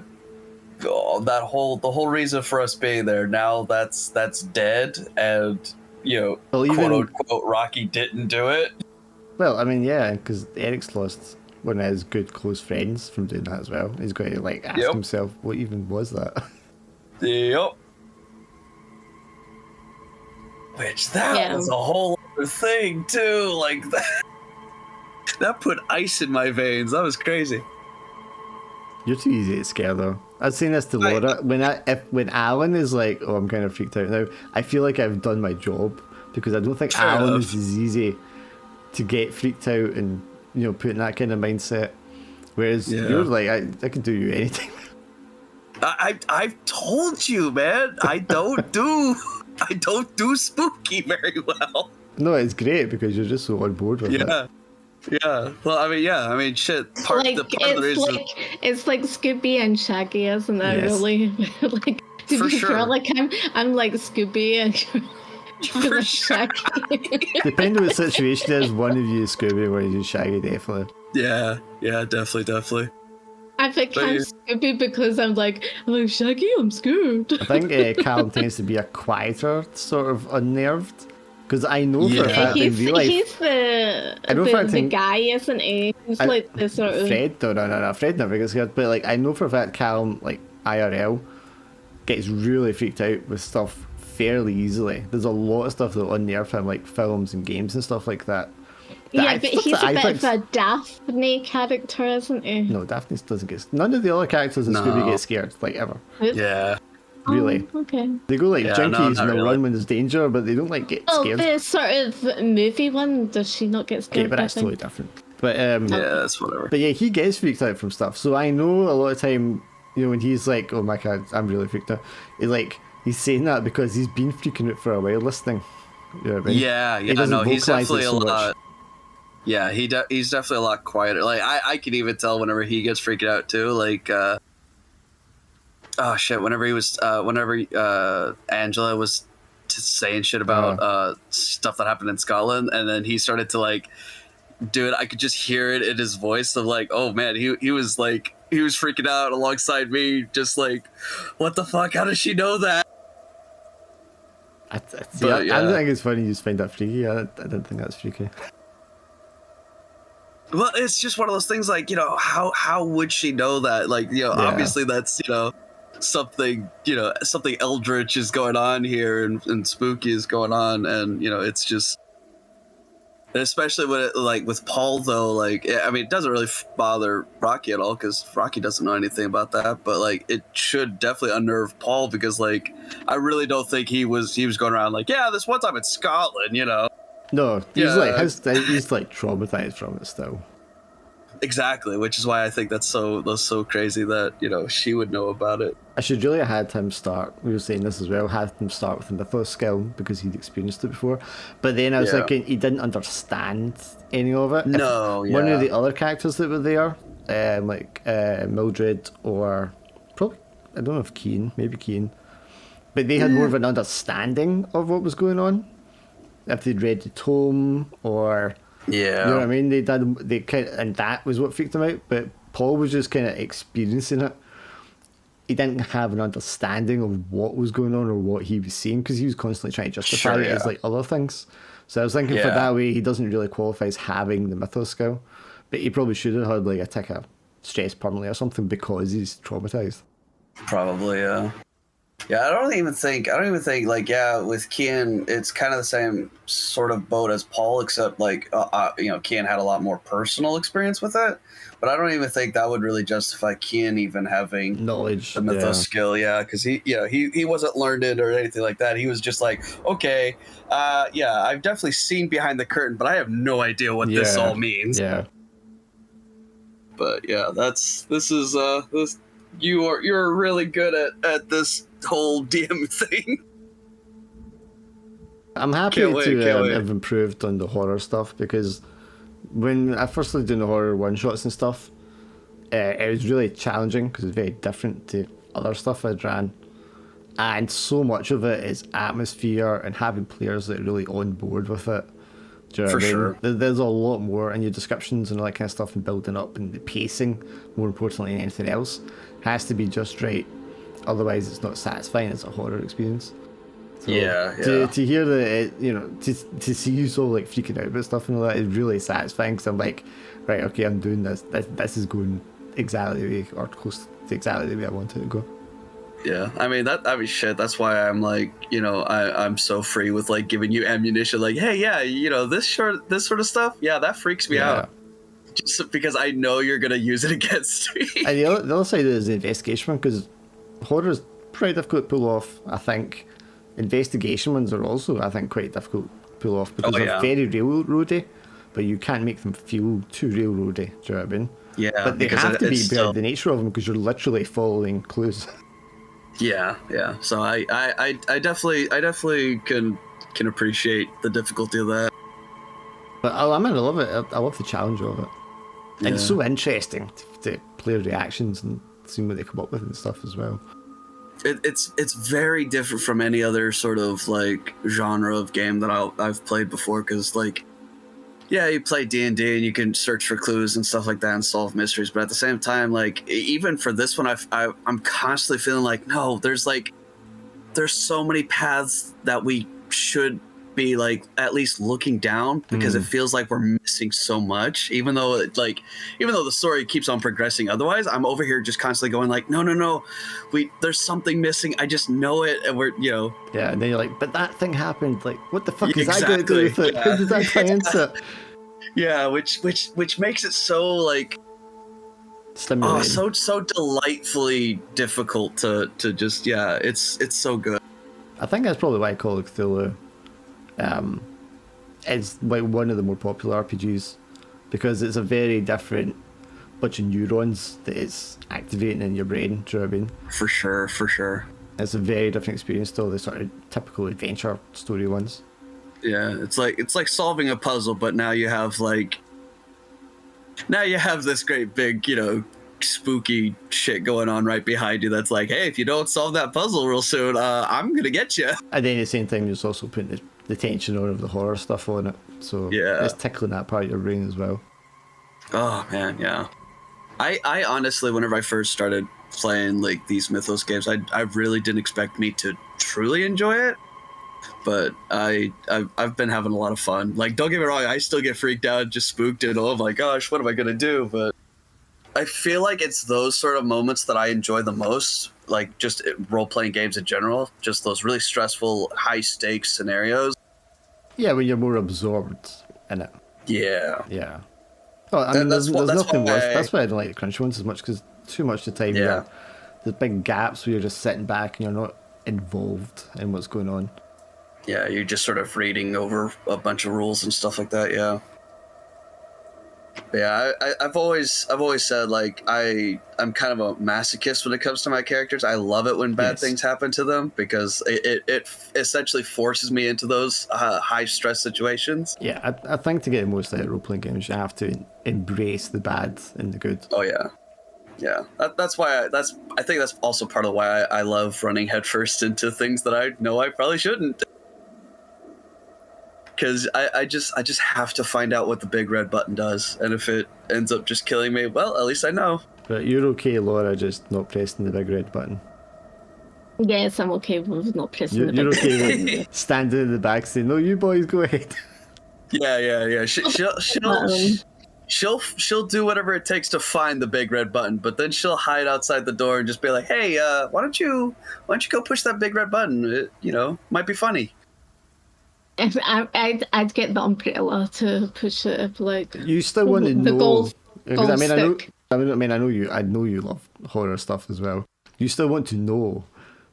the whole reason for us being there, now that's dead, and Well, even, quote unquote Rocky didn't do it. well, I mean, yeah, because Eric's lost one of his good close friends from doing that as well. He's got to like ask Yep. himself, what even was that? Yep. Which that was a whole other thing too. Like that put ice in my veins. That was crazy. You're too easy to scare though. I was saying this to Laura. When Alan is like, oh, I'm kind of freaked out now, I feel like I've done my job, because I don't think Fair Alan enough. is as easy to get freaked out and put in that kind of mindset. Whereas you're like, I can do you anything. I've told you, man. I don't do spooky very well. No, it's great because you're just so on board with it. Yeah. Well, I mean, shit. It's like Scooby and Shaggy, isn't it? Yes. Really, like to For be fair, sure. like I'm like Scooby and you're For like sure. Shaggy. Depending on what the situation is, one of you is Scooby, one of you is Shaggy, definitely. Yeah, definitely. I think But I'm you- Scooby because I'm like Shaggy, I'm scared. I think Callum tends to be a quieter, sort of unnerved. Because I know for a Yeah. fact in He's real life, he's the I know for a the thing- guy, isn't he? He's like the sort of Fred, no, Fred never gets scared. But like, I know for a fact Callum, like IRL, gets really freaked out with stuff fairly easily. There's a lot of stuff that will unnerve him, like films and games and stuff like that. yeah, but he's a bit of a Daphne character, isn't he? No, Daphne doesn't get. None of the other characters in No. Scooby get scared, like ever. Yeah. Really. Oh, okay. They go like Yeah, junkies no, and not they'll really. run when there's danger, but they don't like get Oh, scared. the sort of movie one, does she not get scared? Okay, but that's I think? totally different. But Yeah, that's whatever. But yeah, he gets freaked out from stuff. So I know a lot of time, when he's like, "Oh my god, I'm really freaked out," he's saying that because he's been freaking out for a while listening. You know what I mean? Yeah, He doesn't no, he's vocalize it definitely a so much. lot. Yeah, he's definitely a lot quieter. Like I can even tell whenever he gets freaked out too. Like, oh shit, whenever Angela was saying shit about stuff that happened in Scotland, and then he started to like do it. I could just hear it in his voice of like, oh man, he was freaking out alongside me, just like, what the fuck? How does she know that? I But, yeah. don't think it's funny you just find that freaky. I don't think that's freaky. Well, it's just one of those things, like, how would she know that? Like, obviously that's, something, something eldritch is going on here and spooky is going on. And, it's just, and especially when it, like with Paul though, like, I mean, it doesn't really bother Rocky at all because Rocky doesn't know anything about that. But like, it should definitely unnerve Paul because like, I really don't think he was going around like, yeah, this one time in Scotland, No, he's Yeah. he's like traumatized from it still. Exactly, which is why I think that's so crazy that she would know about it. I should really have had him start. We were saying this as well. Had him start with the Mythos skill because he'd experienced it before. But then I was Yeah. thinking he didn't understand any of it. No, One yeah. of the other characters that were there, Mildred or probably I don't know if maybe Keen, but they had more of an understanding of what was going on. If they'd read the tome or. Yeah. You know what I mean? And that was what freaked him out. But Paul was just kind of experiencing it. He didn't have an understanding of what was going on or what he was seeing because he was constantly trying to justify it as like other things. So I was thinking for Yeah. that way, he doesn't really qualify as having the Mythos skill, but he probably should have had like a ticker stressed permanently or something because he's traumatized. Probably, yeah. Yeah, I don't even think like, yeah, with Kian, it's kind of the same sort of boat as Paul, except like Kian had a lot more personal experience with it, but I don't even think that would really justify Kian even having Knowledge, the Mythos skill, yeah, because he wasn't learned it or anything like that. He was just like, okay, yeah, I've definitely seen behind the curtain, but I have no idea what this all means. Yeah. But yeah, this you're really good at this whole DM thing. I'm happy Can't wait. have improved on the horror stuff, because when I first started doing the horror one-shots and stuff, it was really challenging because it's very different to other stuff I'd ran. And so much of it is atmosphere and having players that are really on board with it. Do you know what I mean? Sure. There's a lot more in your descriptions and all that kind of stuff, and building up, and the pacing, more importantly than anything else, has to be just right. Otherwise, it's not satisfying as a horror experience. So to hear that, to see you so like freaking out about stuff and all that is really satisfying, because I'm like, right, okay, I'm doing this. This is going exactly the way, or close to exactly the way I want it to go. Yeah, I mean shit. That's why I'm like, I'm so free with like giving you ammunition. Like, hey, yeah, this sort of stuff. Yeah, that freaks me out. Just because I know you're gonna use it against me. And the other side is the investigation one, because horror is pretty difficult to pull off. I think investigation ones are also, I think, quite difficult to pull off, because they're very railroady, but you can't make them feel too railroady. Do you know what I mean? Yeah, but they have to be by the nature of them, because you're literally following clues. Yeah. So I definitely can appreciate the difficulty of that. But I love it. I love the challenge of it. Yeah. And it's so interesting to player reactions and seeing what they come up with and stuff as well. It's very different from any other sort of like genre of game that I've played before, because like, yeah, you play D&D and you can search for clues and stuff like that and solve mysteries, but at the same time, like, even for this one, I'm constantly feeling like, no, there's so many paths that we should be like at least looking down, because it feels like we're missing so much, even though the story keeps on progressing. Otherwise, I'm over here just constantly going like, no, there's something missing. I just know it, and we're yeah, and then you're like, but that thing happened. Like, what the fuck is that going to do with it? How does that tie into it? Yeah, which makes it so like stimulating. so delightfully difficult to just it's so good. I think that's probably why Call of Cthulhu is like one of the more popular RPGs, because it's a very different bunch of neurons that it's activating in your brain. Do you know what I mean? For sure. It's a very different experience to all the sort of typical adventure story ones. Yeah, it's like solving a puzzle, but now you have this great big, spooky shit going on right behind you that's like, hey, if you don't solve that puzzle real soon, I'm gonna get you. And then at the same time, you're also putting the tension on of the horror stuff on it, so yeah, it's tickling that part of your brain as well. Oh man, yeah. I honestly, whenever I first started playing like these Mythos games, I really didn't expect me to truly enjoy it, but I've been having a lot of fun. Like, don't get me wrong, I still get freaked out, just spooked, and oh my gosh, what am I gonna do? But I feel like it's those sort of moments that I enjoy the most, like just role-playing games in general, just those really stressful, high-stakes scenarios. Yeah, when you're more absorbed in it. Yeah. Oh, I mean, there's nothing worse. That's why I don't like the crunchy ones as much, because too much of the time there's big gaps where you're just sitting back and you're not involved in what's going on. Yeah, you're just sort of reading over a bunch of rules and stuff like that. Yeah. Yeah, I've always said like I'm kind of a masochist when it comes to my characters. I love it when bad things happen to them, because it essentially forces me into those high stress situations. Yeah, I think to get the most out of role-playing games, you have to embrace the bad and the good. Oh yeah. That's why I think that's also part of why I love running headfirst into things that I know I probably shouldn't. Because I just have to find out what the big red button does, and if it ends up just killing me, well, at least I know. But you're okay, Laura, just not pressing the big red button. Yes, I'm okay with not pressing the big red button. You're okay button. with standing in the back saying, no, you boys go ahead. Yeah. she'll do whatever it takes to find the big red button, but then she'll hide outside the door and just be like, "Hey, why don't you go push that big red button? It, might be funny." If I'd get the umbrella to push it. If like You still want to the know? Because golf I know. stick. I know you love horror stuff as well. You still want to know,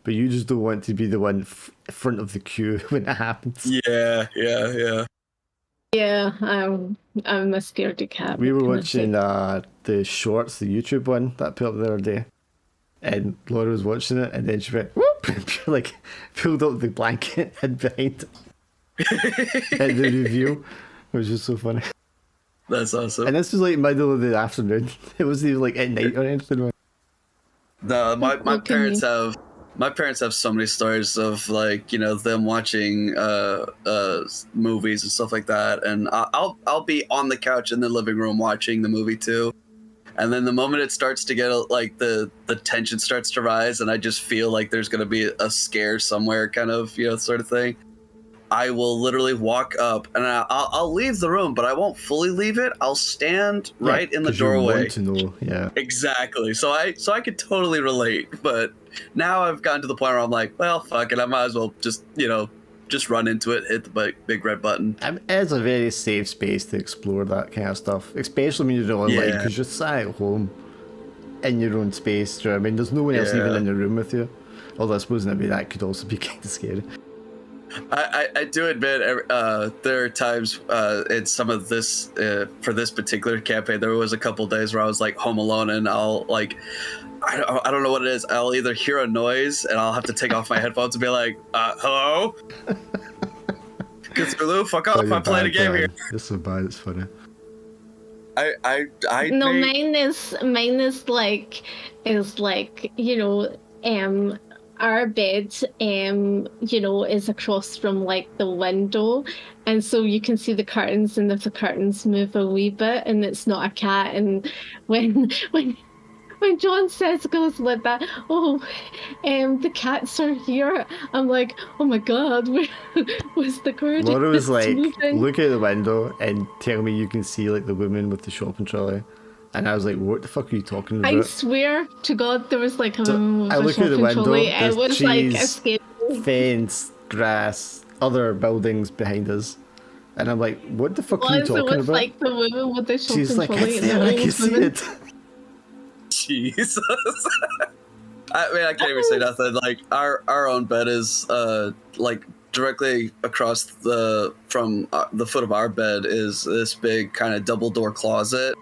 but you just don't want to be the one front of the queue when it happens. Yeah. Yeah, I'm a scaredy cat. We were kind of watching thing. the shorts, the YouTube one that I put up the other day, and Laura was watching it, and then she went whoop, like pulled up the blanket hid behind it in the review, which was so funny. That's awesome. And this was like middle of the afternoon. It wasn't even like at night or anything. No, my parents have so many stories of like them watching movies and stuff like that, and I'll be on the couch in the living room watching the movie too, and then the moment it starts to get like the tension starts to rise, and I just feel like there's gonna be a scare somewhere, kind of sort of thing. I will literally walk up and I'll leave the room, but I won't fully leave it. I'll stand right in the doorway. You want to know, yeah. Exactly. So I could totally relate, but now I've gotten to the point where I'm like, well, fuck it. I might as well just run into it, hit the big red button. It's a very safe space to explore that kind of stuff, especially when you're online, because you're sat at home in your own space. Do you know what I mean? There's no one else even in the room with you. Although I suppose maybe that could also be kind of scary. I do admit there are times in some of this for this particular campaign, there was a couple days where I was like home alone, and I'll like I don't know what it is. I'll either hear a noise and I'll have to take off my headphones and be like, hello? Cthulhu, fuck off, I'm playing a game here. This is so bad, it's funny. Mine is like our bed is across from like the window, and so you can see the curtains, and if the curtains move a wee bit and it's not a cat, and when John goes like that, the cats are here, I'm like, oh my god, where was the curtain? Laura was like, moving? look out the window and tell me you can see like the woman with the shopping trolley. And I was like, what the fuck are you talking about? I swear to God, there was like a woman with I a look out the shopping window, trolley. there's It was trees, like a scary fence, grass, other buildings behind us. And I'm like, what the fuck are you It talking was about? like the woman with the shopping She's like, trolley. it's there, I can see it. Jesus. I mean, I can't even say nothing. Like our own bed is like directly across from the foot of our bed is this big kind of double door closet.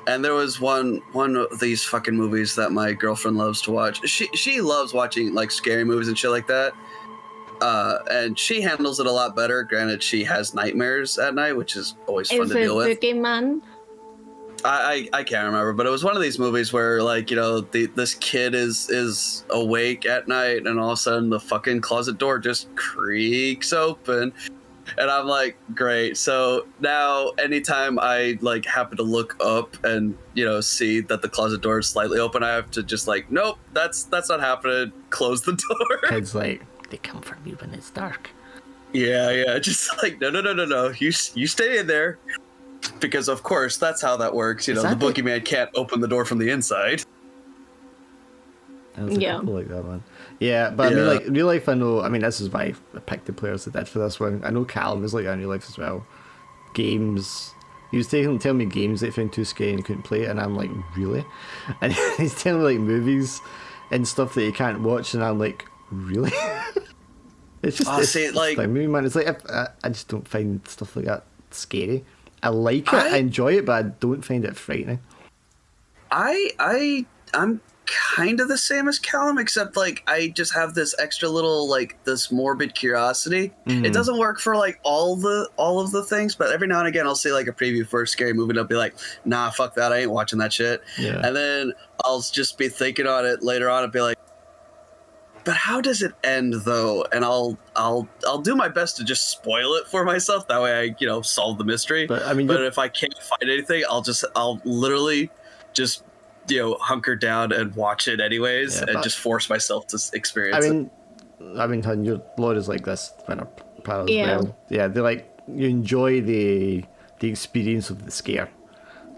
And there was one of these fucking movies that my girlfriend loves to watch. She loves watching like scary movies and shit like that. And she handles it a lot better. Granted, she has nightmares at night, which is always fun to deal with. Is it Boogeyman? I can't remember, but it was one of these movies where like this kid is awake at night, and all of a sudden the fucking closet door just creaks open. And I'm like, great. So now anytime I like happen to look up and, see that the closet door is slightly open, I have to just like, nope, that's not happening. Close the door. Kids like, they come for me when it's dark. Yeah. Just like, no. You stay in there. Because of course that's how that works. The boogeyman can't open the door from the inside. There's a couple like that one. Yeah, but I mean, like, real life, I know, I mean, this is why I picked the players that did for this one. I know Callum is like that in real life as well. Games, he was telling me games that he found too scary and he couldn't play, and I'm like, really? And he's telling me like movies and stuff that he can't watch, and I'm like, really? It's just, like movie, man. It's like, I just don't find stuff like that scary. I like it, I enjoy it, but I don't find it frightening. I'm kind of the same as Callum, except like I just have this extra little like this morbid curiosity. It doesn't work for like all of the things, but every now and again I'll see like a preview for a scary movie and I'll be like, nah, fuck that, I ain't watching that shit. Yeah. And then I'll just be thinking on it later on and be like, but how does it end though? And I'll do my best to just spoil it for myself. That way I solve the mystery. But I mean, but if I can't find anything, I'll literally just hunker down and watch it anyways, and just force myself to experience it. I mean, hon, your Lord is like this kind of part as well. Yeah, they're like, you enjoy the experience of the scare.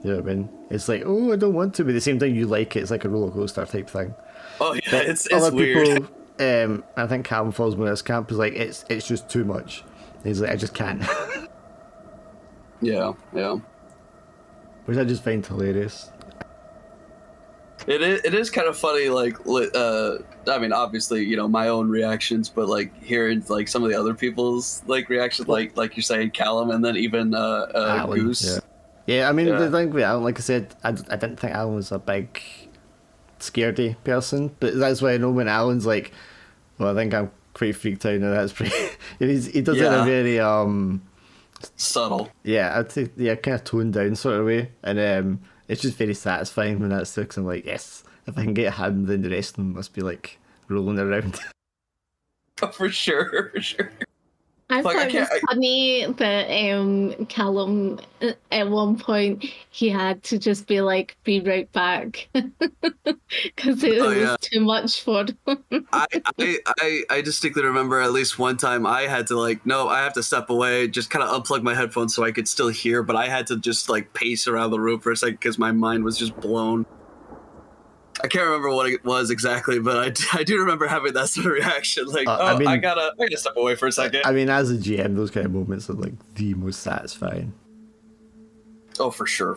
You know what I mean? It's like, oh, I don't want to, but at the same time, you like it. It's like a roller coaster type thing. Oh yeah, But it's other weird. people, I think Callum falls in this camp, is like, it's just too much. He's like, I just can't. Yeah. Which I just find hilarious. It is kind of funny, like, I mean, obviously, you know, my own reactions, but like hearing like some of the other people's like reactions, like you're saying, Callum, and then even Alan, Goose. Yeah, I mean, Yeah. the thing with Alan, like I said, I didn't think Alan was a big scaredy person, but that's why I know when Alan's like, well, I think I'm quite freaked out now. That's pretty. He does it in a Yeah. very Subtle. yeah, I'd say kind of toned down sort of way, and it's just very satisfying when that's because I'm like, yes, if I can get him, then the rest of them must be like rolling around. Oh, for sure. I Like, thought it was funny that Callum, at one point, he had to just be like, be right back. Because it was too much for him. I distinctly remember at least one time I had to like, no, I have to step away, just kind of unplug my headphones so I could still hear, but I had to just like pace around the room for a second because my mind was just blown. I can't remember what it was exactly, but I do remember having that sort of reaction, like, I mean, I gotta step away for a second. I mean, as a GM, those kind of moments are like the most satisfying. Oh, for sure.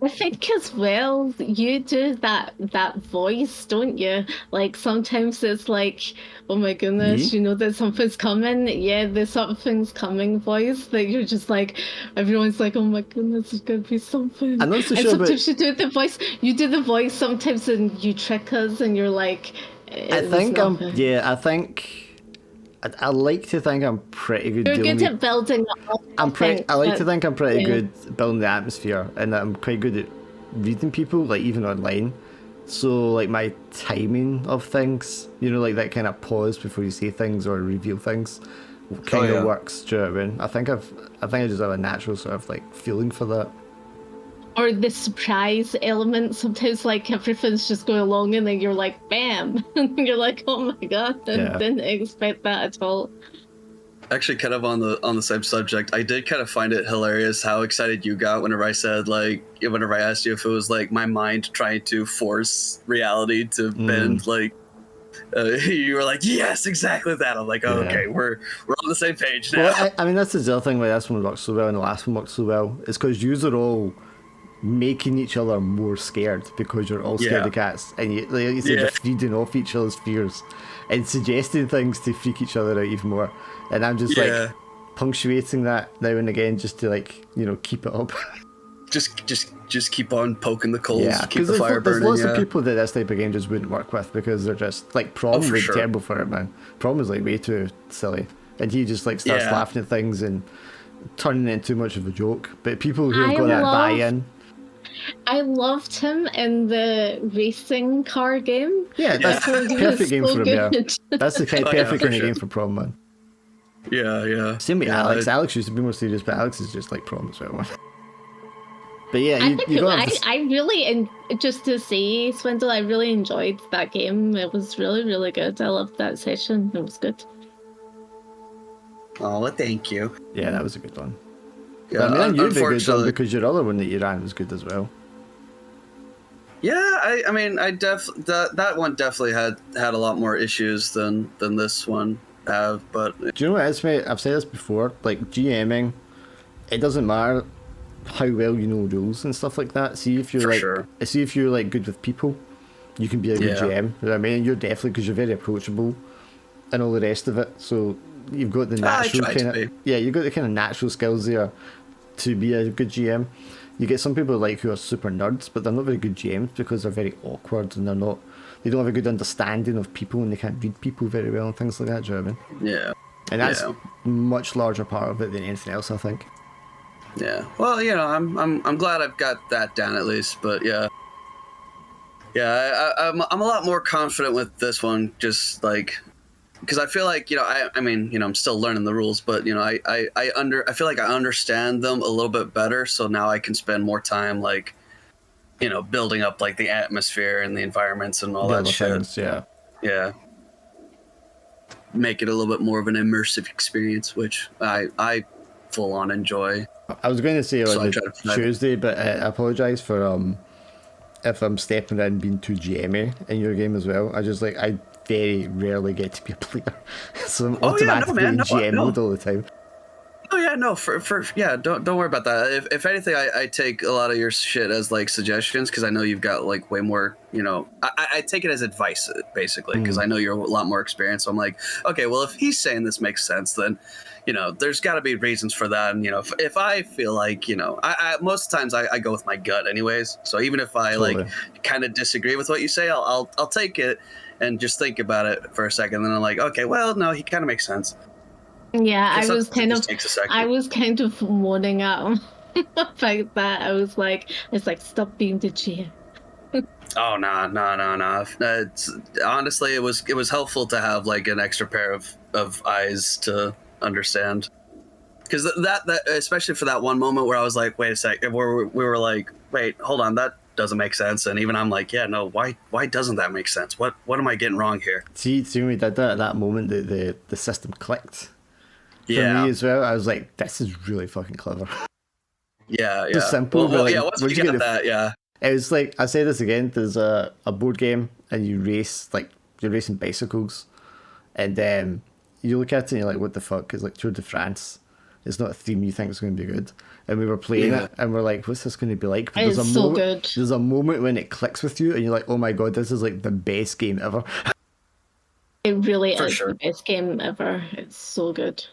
I think as well, you do that voice, don't you? Like sometimes it's like, oh my goodness, Me? you know that something's coming. Yeah, there's something's coming voice that you're just like, everyone's like, oh my goodness, there's gonna be something. I'm not so and sure, sometimes but you do the voice. You do the voice sometimes, and you trick us, and you're like, I think I like to think I'm pretty good. You're dealing good with- at building up. I like to think I'm pretty yeah. good at building the atmosphere, and that I'm quite good at reading people, like even online. So like my timing of things, you know, like that kind of pause before you say things or reveal things, kind of works. Do you know what I mean? I think I just have a natural sort of like feeling for that. Or the surprise element. Sometimes like everything's just going along and then you're like, bam. And you're like, oh my god, I didn't expect that at all. Actually, kind of on the same subject, I did kind of find it hilarious how excited you got whenever I said, like, whenever I asked you if it was like my mind trying to force reality to bend, like, you were like, yes, exactly that. I'm like, oh, okay, we're on the same page now. Well, I mean, that's the other thing why this one works so well and the last one works so well. Is because you are all making each other more scared because you're all scared of cats, and you, like you said, you're feeding off each other's fears and suggesting things to freak each other out even more. And I'm just like punctuating that now and again just to like, you know, keep it up. just keep on poking the coals, keep the there's, fire burning. There's lots of people that this type of game just wouldn't work with because they're just like Prom was terrible for it, man. Prom was like way too silly, and he just like starts laughing at things and turning it into too much of a joke. But people who have got that buy-in. I loved him in the racing car game. Yeah, that's perfect game for him. Yeah, that's the kind of perfect kind of game for Prom, man. Yeah. Same with Alex. Alex used to be more serious, but Alex is just like Prom as well, man. But yeah, I really, just to say, Swindle, I really enjoyed that game. It was really, really good. I loved that session. It was good. Oh, well, thank you. Yeah, that was a good one. Yeah, but I mean, you'd be a good one because your other one that you ran was good as well. Yeah, I mean, that one definitely had a lot more issues than this one have. But do you know what it is, mate? I've said this before. Like GMing, it doesn't matter how well you know rules and stuff like that. See if you're like good with people, you can be a good GM. You know what I mean? You're definitely, because you're very approachable and all the rest of it. So you've got the natural you've got the kind of natural skills there to be a good GM. You get some people like who are super nerds, but they're not very good GMs because they're very awkward and they don't have a good understanding of people and they can't read people very well and things like that. Do you know what I mean? Yeah. And that's a much larger part of it than anything else, I think. Yeah. Well, you know, I'm glad I've got that down at least, but yeah, I'm a lot more confident with this one, just like, because I feel like, you know, I mean, you know, I'm still learning the rules, but you know, I feel like I understand them a little bit better, so now I can spend more time, like, you know, building up like the atmosphere and the environments and all that shit. Things, yeah. Make it a little bit more of an immersive experience, which I full on enjoy. I was going to say So on I try to the find- Tuesday, but I apologise for if I'm stepping in being too GM-y in your game as well. I very rarely get to be a player, so I'm automatically in GM mode all the time. Oh yeah, no, don't worry about that. If anything, I take a lot of your shit as like suggestions because I know you've got like way more. I take it as advice basically because I know you're a lot more experienced. So I'm like, okay, well, if he's saying this makes sense, then there's got to be reasons for that. And if I feel like I most times I go with my gut anyways. So even if I Totally. like kind of disagree with what you say, I'll take it and just think about it for a second. Then I'm like, okay, well, no, he kind of makes sense. Yeah, I was Takes a second. I was kind of moaning at him about that. I was like, stop being the GM. Oh no. Honestly, it was helpful to have like an extra pair of eyes to understand. Because that especially for that one moment where I was like, wait a sec, where we were like, wait, hold on, that doesn't make sense. And even I'm like, yeah, no, why doesn't that make sense? What am I getting wrong here? See when we did that at that moment, the system clicked. For Yeah. me as well, I was like, this is really fucking clever. Yeah. Just simple. Well, like, yeah, once we got that, yeah. It was like, I say this again, there's a board game and you race, like, you're racing bicycles. And you look at it and you're like, what the fuck? It's like Tour de France. It's not a theme you think is going to be good. And we were playing it and we're like, what's this going to be like? But It's so good. There's a moment when it clicks with you and you're like, oh my god, this is like the best game ever. It really For is sure. the best game ever. It's so good.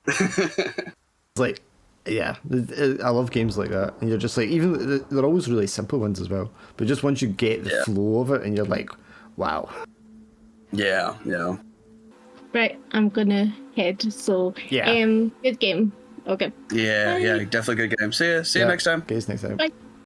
It's like, yeah, I love games like that. And you're just like, even they're always really simple ones as well. But just once you get the flow of it and you're like, wow. Yeah. Right, I'm gonna head. So, Yeah. good game. Okay. Yeah, Bye. definitely good game. See you next time. Guys, next time. Bye.